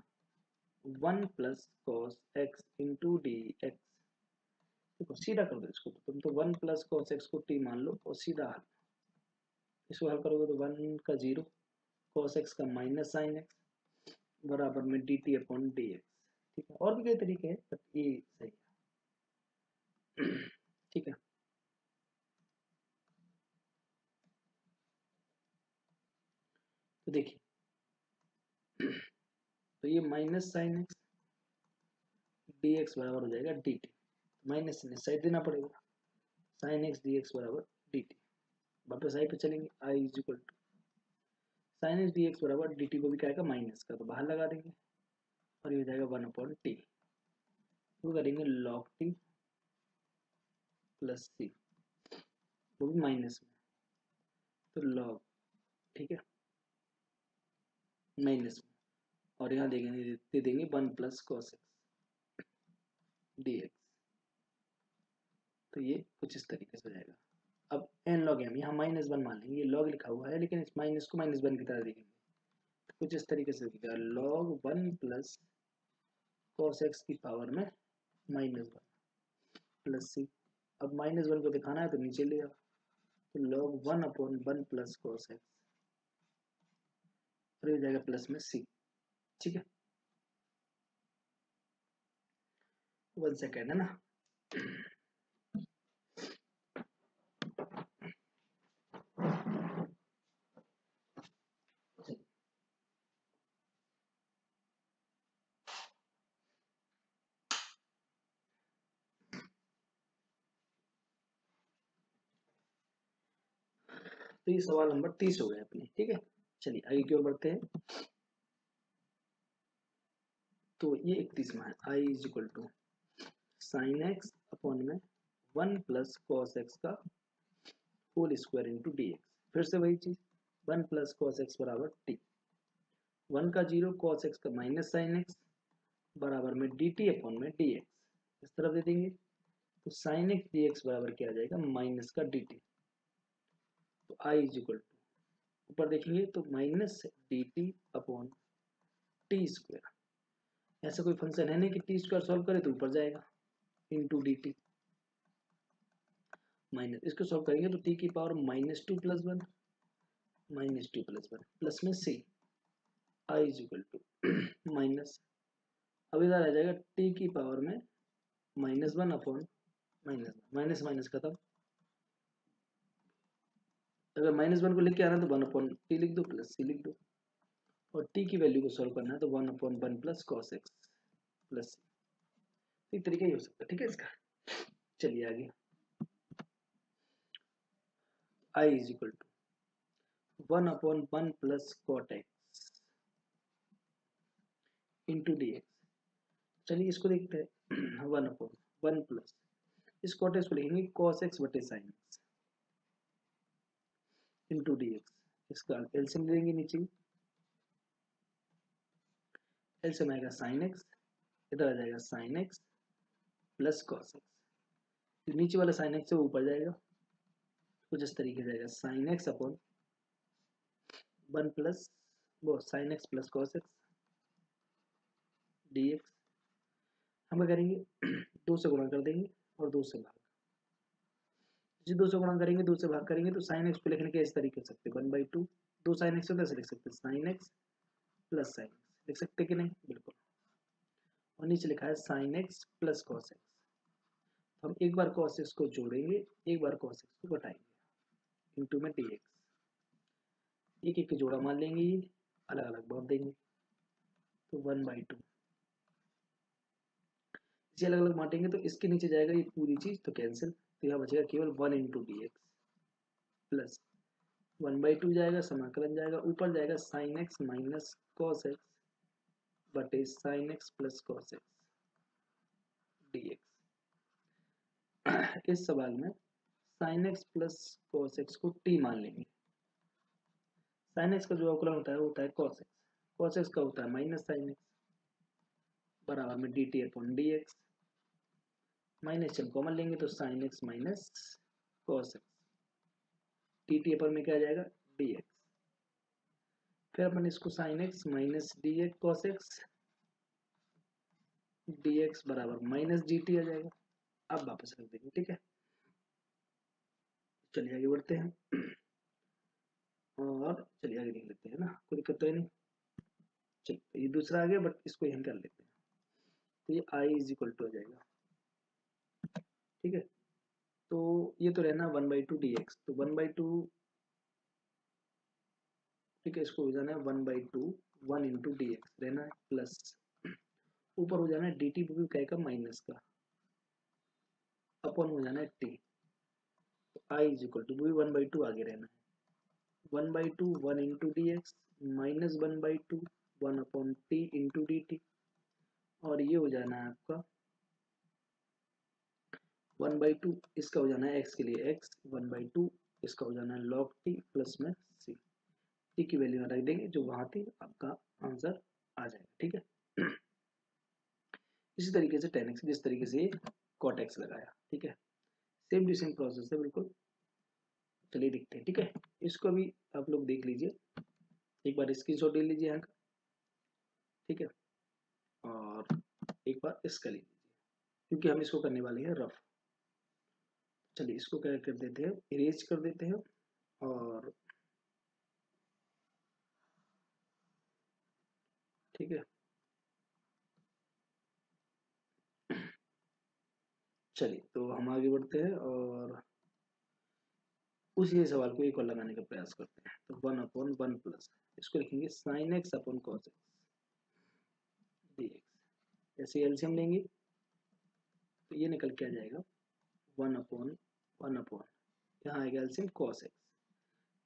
1 plus cos x into D X. देखो सीधा कर दो इसको, तो तुम तो 1 प्लस cos x को t मान लो और सीधा हल। इसको हल करोगे तो 1 का 0, cos x का माइनस साइन x बराबर में d T upon D x. ठीक है, और भी कई तरीके हैं बट ये सही है। ठीक है, तो देखिए तो ये minus sine x D x बराबर हो जाएगा डी टी, माइनस से साइड देना पड़ेगा, साइन एक्स डी एक्स बराबर डी टी। वापस आई पे चलेंगे, I is equal to sine x D x बराबर डी टी को भी क्या आएगा माइनस का, तो बाहर लगा देंगे और ये हो जाएगा 1/t, वो करेंगे log t प्लस सी, वो भी माइनस में, तो log, ठीक है, माइनस में, और यहाँ देंगे दे देंगे 1 प्लस cos x dx। तो ये कुछ इस तरीके से हो जाएगा। अब n log m, यहाँ -1 मान लेंगे, ये log लिखा हुआ है लेकिन इस माइनस को -1 की तरह देखेंगे, तो कुछ इस तरीके से दिखेगा log 1 प्लस cos x की पावर में -1 प्लस सी। अब -1 को दिखाना है तो नीचे ले आओ, तो log 1/1 प्लस cos x, और ये जाएगा प्लस में सी। ठीक है, 1 सेकेंड है ना। तो ये सवाल नंबर 30 हो गया अपने। ठीक है, चलिए आगे की ओर बढ़ते हैं। तो ये 31वां है, I is equal to sine x upon में 1 प्लस कॉस एक्स का whole square into D x. फिर से वही चीज, 1 प्लस कॉस एक्स बराबर टी, 1 का 0, कॉस एक्स का माइनस साइन एक्स बराबर में डी टी अपॉन में डी एक्स। इस तरफ दे देंगे तो साइन एक्स डी एक्स बराबर क्या आ जाएगा, माइनस का डी टी। तो आई इज इक्वल टू, ऊपर देखेंगे तो minus D T upon T square. ऐसा कोई फंक्शन है नहीं कि टी स्क्वायर सॉल्व करे तो ऊपर जाएगा, इंटू डी टी माइनस, इसको सॉल्व करेंगे तो टी की पावर -2 + 1 -2 + 1 प्लस में सी, आई इज इक्वल टू माइनस, अब इधर आ जाएगा टी की पावर में -1 अपॉन माइनस माइनस खत्म, अगर -1 को लिख के आना तो 1 अपॉन टी लिख दो प्लस सी लिख दो, और टी की वैल्यू को सॉल्व करना है तो 1 upon 1 plus cos x plus c. एक तरीका ही हो सकता है, ठीक है इसका। चलिए आगे, I is equal to 1 upon 1 plus cot x into D x. चलिए इसको देखते हैं 1 अपॉन 1 प्लस, इस कॉट एक्स को लिखेंगे कॉस एक्स बटे sine x into D x. इसका एलसीएम लेंगे नीचे, एलसीएम आएगा साइन एक्स, इधर आ जाएगा sine x plus cos x, नीचे वाला साइन एक्स से ऊपर जाएगा, कुछ इस तरीके से जाएगा साइन एक्स अपॉन 1 प्लस वो sign x plus cos x D x. हम क्या करेंगे 2 से गुणा कर देंगे और 2 से भाग, जी 2 से गुणा करेंगे 2 से भाग करेंगे तो साइन एक्स को लिखने के इस तरीके से सकते 1/2, 2 साइन एक्स होता है लिख सकते sign x plus sine x, लिख सकते कि नहीं, बिल्कुल। और नीचे लिखा है sign x plus cos x, तो हम एक बार कॉस एक्स को जोड़ेंगे, एक बार कॉस एक्स को घटाएंगे इंटू में डी एक्स, एक एक के जोड़ा मान लेंगे, ये अलग अलग बांट देंगे तो 1/2, इसे अलग अलग बांटेंगे तो इसके नीचे जाएगा ये पूरी चीज तो कैंसिल, तो यहाँ बचेगा केवल 1 इंटू डी एक्स प्लस 1/2 जाएगा, समाकलन जाएगा, ऊपर जाएगा sine x minus cos x बटे sine x plus cos x D x. इस सवाल में sine x plus cos x को टी मान लेंगे, साइन एक्स का जो अवकलन होता है वो होता है कॉस एक्स का होता है माइनस साइन एक्स बराबर में d T upon D x, minus चिन्ह कॉमन लेंगे तो sine x minus cos x, t t upon में क्या आ जाएगा डी एक्स, फिर अपन इसको sine x minus d x cos x D x बराबर माइनस डी टी आ जाएगा, अब वापस रख देंगे, ठीक है। चलिए आगे बढ़ते हैं और चलिए आगे देख लेते हैं ना, कोई दिक्कत तो है नहीं। चलिए ये दूसरा आ गया बट इसको यहीं कर लेते हैं, तो ये आई इज इक्वल टू आ जाएगा, ठीक है। तो ये तो रहना 1/2 डी एक्स, तो 1/2, ठीक है, इसको हो जाना है 1/2 1 इंटू डी एक्स रहना है प्लस, ऊपर हो जाना है डी टी क्या का माइनस का, अपॉन हो जाना है टी, तो आई इज इक्वल टू 1/2 आगे रहना है 1/2 1 into D x minus 1/2 1 upon T into D t, और ये हो जाना है आपका 1/2, इसका हो जाना है एक्स के लिए एक्स 1/2, इसका हो जाना है log टी प्लस में सी, टी की वैल्यू रख देंगे जो वहां थी, आपका आंसर आ जाएगा, ठीक है। इसी तरीके से tan x जिस तरीके से cot x लगाया, ठीक है, सेम टू सेम प्रोसेस है बिल्कुल। चलिए देखते हैं, ठीक है, इसको भी आप लोग देख लीजिए, एक बार स्क्रीनशॉट ले लीजिए यहाँ का, ठीक है, और एक बार इसका ले लीजिए क्योंकि हम इसको करने वाले हैं रफ। चलिए इसको क्या कर देते हैं, इरेज कर देते हैं, और ठीक है, चलिए तो हम आगे बढ़ते हैं और उसी सवाल को एक और लगाने का प्रयास करते हैं, तो 1 अपॉन 1 प्लस, इसको लिखेंगे sign x upon cos x D x, ऐसे एलसीएम लेंगे तो ये निकल के आ जाएगा 1 अपॉन 1 अपॉन, यहाँ आएगा एलसीएम कॉस एक्स,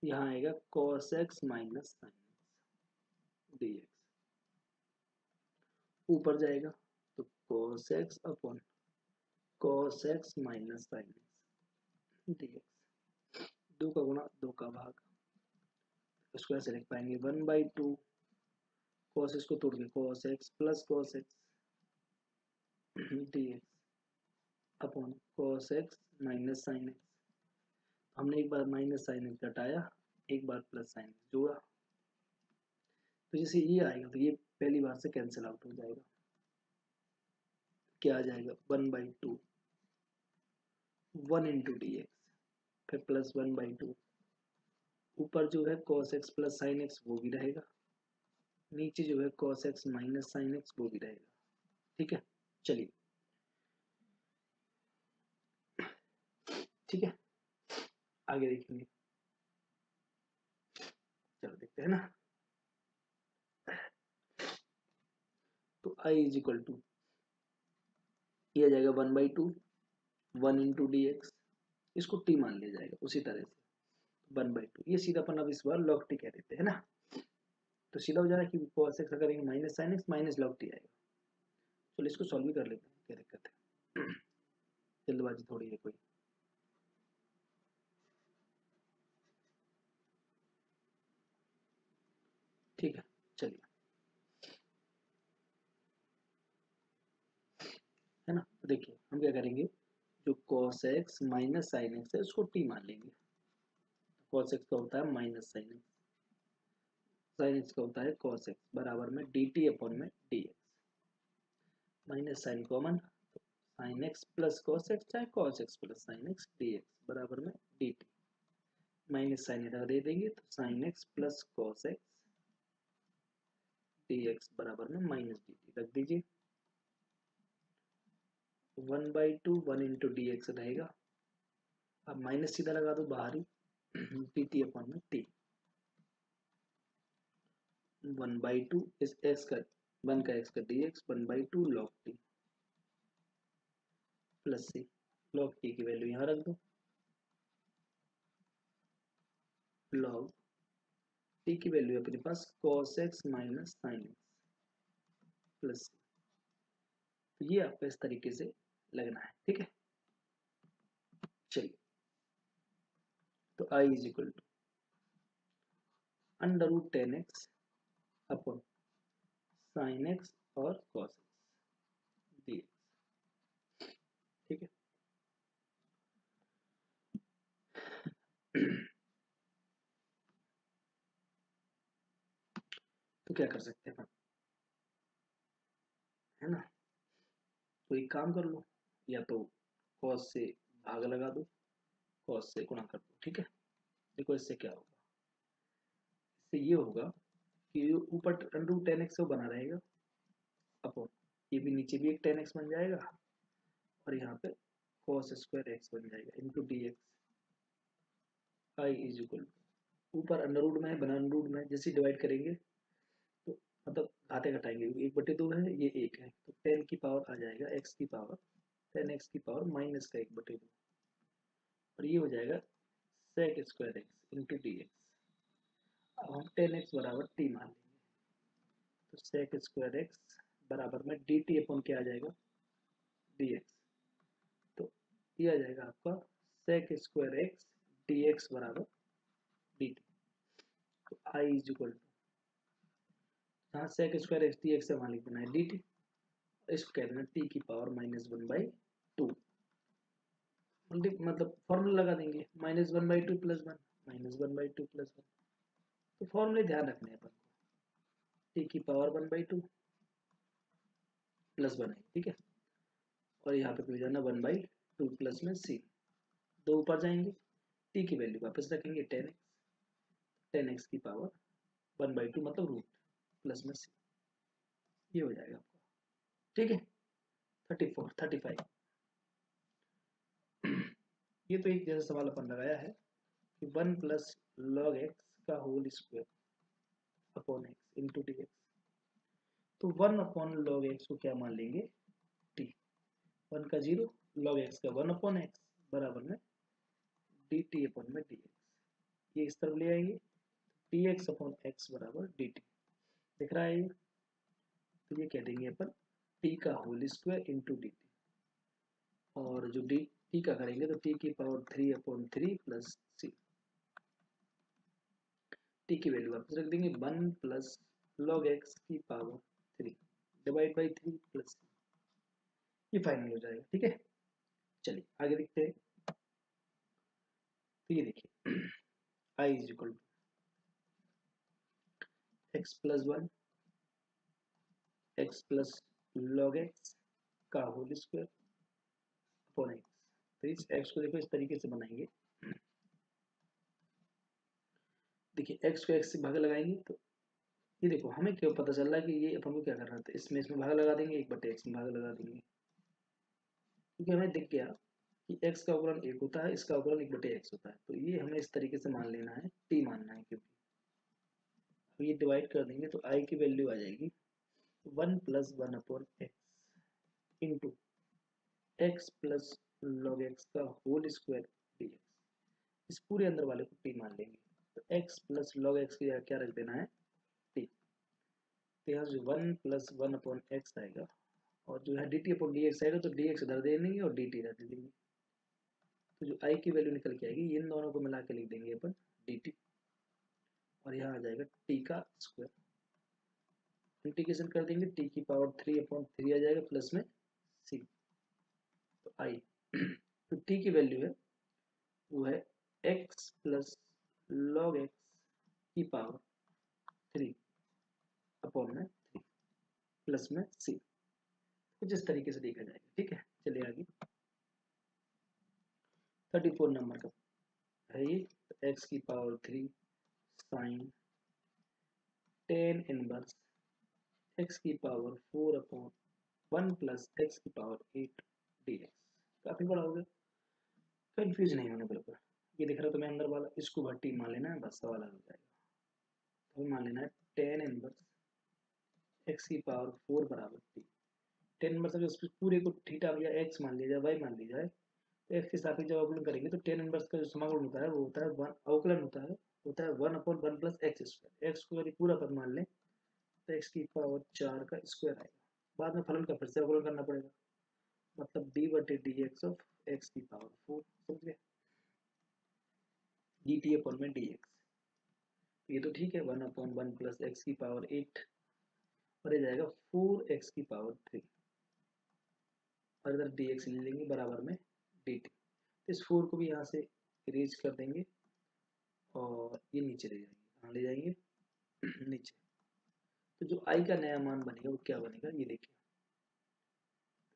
यहाँ आएगा cos x minus sine x D x, ऊपर जाएगा तो cos x upon cos x minus sine x dx। 2 का गुणा 2 का भाग, इसको ऐसे लिख पाएंगे 1/2 cos इसको तोड़ के cos x plus cos x dx upon cos x minus sine x. हमने एक बार माइनस साइन एक्स घटाया, एक बार प्लस साइन एक्स जोड़ा, तो जैसे ये आएगा तो ये पहली बार से कैंसिल आउट हो जाएगा। क्या आ जाएगा 1/2 1 इंटू डी एक्स, फिर प्लस 1/2, ऊपर जो है cos x plus sine x वो भी रहेगा, नीचे जो है cos x minus sine x वो भी रहेगा। ठीक है, चलिए ठीक है, आगे देखेंगे। चलो देखते हैं ना। तो i इज इक्वल टू ये आ जाएगा 1/2 1 इंटू डी एक्स, इसको t मान लिया जाएगा उसी तरह से 1/2। ये सीधा अपन अब इस बार log t कह देते हैं ना, तो सीधा हो जा रहा है कि cos x करेंगे minus sine x minus log t आएगा। चलो इसको सॉल्व भी कर लेते हैं, क्या दिक्कत है, जल्दबाजी थोड़ी है कोई। ठीक है, चलिए, है ना। तो देखिए हम क्या करेंगे, जो cos x minus sine x है उसको t मान लेंगे। cos x का होता है minus sine x, sine x का होता है cos x, बराबर में dt अपॉन में dx, minus sine common, sine x plus cos x चाहे cos x plus sine x dx बराबर में dt, माइनस साइन इधर दे देंगे तो sine x plus cos x dx बराबर में माइनस dt रख दीजिए। 1/2 1 इंटू डी एक्स रहेगा, अब माइनस सीधा लगा दो बाहर ही डी टी अपॉन में टी, 1/2 इस एक्स का 1 का एक्स का d x 1/2 log t plus c, log t की वैल्यू यहाँ रख दो, लॉग टी की वैल्यू अपने पास cos x minus sine x plus c. तो ये आपको इस तरीके से लगना है, ठीक है। चलिए, तो i is equal to under root 10x upon sine x और cos x dx, ठीक है। तो क्या कर सकते हैं अपन, है ना, तो एक काम कर लो, या तो cos से भाग लगा दो, cos से गुणा कर दो, ठीक है। देखो इससे क्या होगा, इससे ये होगा कि ऊपर अंडर 10x से बना रहेगा अपॉन ये भी नीचे भी एक 10x बन जाएगा, और यहाँ पे cos स्क्वायर x बन जाएगा into D x. I is equal, ऊपर अंडर रूट में है, बना अंडर रूट में, जैसे डिवाइड करेंगे तो मतलब घाते घटाएंगे, 1/2 है, ये 1 है, तो 10 की पावर आ जाएगा x की पावर 10x की पावर माइनस का 1/2, और ये हो जाएगा sec square x into D x. अब हम 10x बराबर t मान लेंगे, तो sec स्क्वायर x बराबर में dt अपॉन क्या आ जाएगा dx, तो ये आ जाएगा आपका sec स्क्वायर x dx बराबर dt। तो i इज इक्वल टू, यहाँ sec स्क्वायर x dx से वहाँ लिख देना है dt, इसको कह देना t की पावर -1/2, मतलब फॉर्मूला लगा देंगे -1/2 प्लस 1 -1/2 प्लस 1, तो फॉर्मूले ध्यान रखने हैं अपन को, t की पावर 1/2 प्लस 1 है, ठीक है, और यहाँ पे जाना 1/2 प्लस में c, दो ऊपर जाएंगे, t की वैल्यू वापस रखेंगे 10x की पावर 1/2 मतलब रूट प्लस में c, ये हो जाएगा आपका, ठीक है। 34 35 ये तो एक जैसा सवाल अपन लगाया है कि 1 प्लस लॉग एक्स का whole square upon x into D x, तो 1 अपॉन लॉग एक्स को क्या मान लेंगे टी, 1 का 0 लॉग एक्स का 1 अपॉन एक्स बराबर में डी टी अपॉन में डी एक्स, ये इस तरफ ले आएंगे डी एक्स अपॉन एक्स बराबर डी टी, दिख रहा है ये, तो ये कह देंगे अपन टी का whole square into D t, और जो डी टी का करेंगे तो टी की पावर 3/3 प्लस सी, टी की वैल्यू वापस रख देंगे 1 प्लस लॉग एक्स की पावर 3 डिवाइड बाई 3 प्लस, ये फाइनल हो जाएगा। ठीक है, चलिए आगे देखते हैं। तो ये देखिए I is equal to x plus 1 x plus log x का होल स्क्वायर अपॉन एक्स। तो इस एक्स को देखो इस तरीके से बनाएंगे, देखिए एक्स को एक्स से भाग लगाएंगे तो ये देखो हमें क्यों पता चल रहा है कि ये अपन को क्या करना था, इसमें भाग लगा देंगे, एक बटे एक्स में भाग लगा देंगे, क्योंकि हमें दिख गया कि x का अवकलन 1 होता है, इसका अवकलन 1/x होता है, तो ये हमें इस तरीके से मान लेना है, t मानना है, क्योंकि अब ये डिवाइड कर देंगे तो i की वैल्यू आ जाएगी 1 plus 1/x into x plus log x का होल स्क्वायर dx। इस पूरे अंदर वाले को t मान लेंगे, तो x प्लस लॉग एक्स की जगह क्या रख देना है, t। तो यहाँ से 1 प्लस 1/x आएगा, और जो है dt अपॉन dx आएगा, तो dx इधर दे देंगे और dt इधर दे देंगे, तो जो i की वैल्यू निकल के आएगी, इन दोनों को मिला के लिख देंगे अपन dt, और यहाँ आ जाएगा t का स्क्वायर, इंटीग्रेशन कर देंगे, t की पावर 3/3 आ जाएगा प्लस में c, तो i तो t की वैल्यू है वो है x प्लस लॉग एक्स की पावर 3/3 प्लस में c, कुछ इस तरीके से देखा जाएगा। ठीक है, चलिए आगे 34 नंबर का है ये, x की पावर 3 साइन 10 इनवर्स x की पावर 4/1 प्लस x की पावर 8 dx। काफी बड़ा हो गया, कंफ्यूज नहीं होना बिल्कुल, ये दिख रहा है तुम्हें अंदर वाला, इसको भट्टी मान लेना है, बस सवाल हो जाएगा। तो मान लेना है 10 इनवर्स x की पावर 4 बराबर t, 10 इनवर्स अगर इस पूरे को थीटा या x मान लिया जाए, y मान ली जाए, तो x के सापेक्ष जब अवकलन करेंगे तो 10 इनवर्स का जो समाकलन होता है वो होता है अवकलन होता है 1/1 प्लस एक्स स्क्वायर, एक्स को यदि पूरा पद मान लें तो x की पावर 4 का स्क्वायर आएगा, बाद में फलन का फिर से अवकलन करना पड़ेगा, मतलब d/dx ऑफ x की पावर 4, समझ गए, dt अपॉन में dx, ये तो ठीक है, 1/1 प्लस एक्स की पावर 8 और ये जाएगा 4x की पावर 3, और इधर dx ले लेंगे बराबर में dt, इस 4 को भी यहाँ से इरेज कर देंगे और ये नीचे ले जाएंगे, कहाँ ले जाएंगे नीचे, तो जो i का नया मान बनेगा वो क्या बनेगा, ये देखिए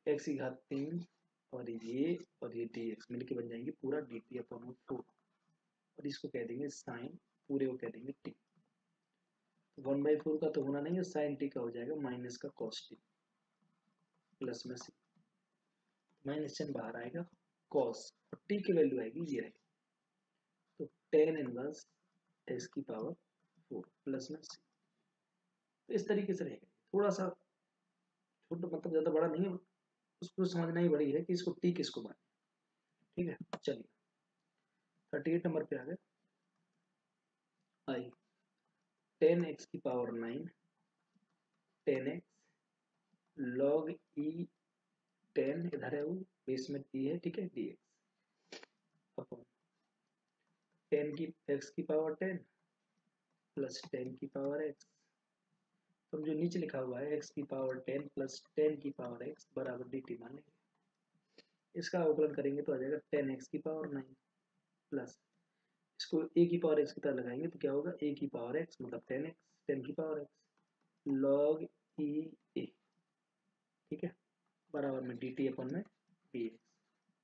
x की घात 3 और ये dx मिलके बन जाएंगे पूरा dt अपॉन 4, और इसको कह देंगे साइन, पूरे को कह देंगे t, 1/4 का तो होना नहीं है, साइन टी का हो जाएगा माइनस का कॉस टी प्लस में सी, माइनस चिन्ह बाहर आएगा कॉस, और टी की वैल्यू आएगी ये रही, तो 10 इनवर्स एक्स की पावर 4 प्लस में सी, तो इस तरीके से रहेगा, थोड़ा सा छोटा, मतलब ज्यादा बड़ा नहीं है, उसको समझना ही बड़ी है कि इसको टी किसको माने। ठीक है, चलिए 38 नंबर पे आ गए, आई 10x की पावर 9 10x log e 10 इधर है वो बेस में t है, ठीक है, dx अपॉन 10 की x की पावर 10 प्लस 10 की पावर x, तो जो नीचे लिखा हुआ है x की पावर 10 प्लस 10 की पावर x बराबर dt मान लेंगे, इसका अवकलन करेंगे तो आ जाएगा 10x की पावर 9 प्लस, इसको a की पावर x की तरह लगाएंगे तो क्या होगा, a की पावर x मतलब 10x 10 की power x log e a, ठीक है, बराबर में dt अपन में dx,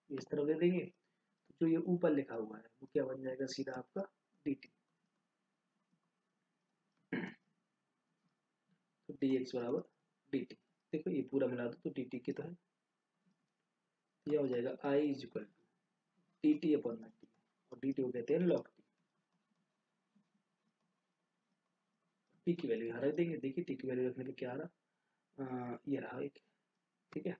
इस तरह दे देंगे, तो जो ये ऊपर लिखा हुआ है वो क्या बन जाएगा, सीधा आपका dt, तो dx बराबर dt, देखो ये पूरा मिला दो तो dt की तो है, यह हो जाएगा i is equal to dt upon में t, और dt को कहते हैं log t की वैल्यू यहाँ रख देंगे, देखिए t की वैल्यू रखने पे क्या आ रहा, ये रहा एक, ठीक है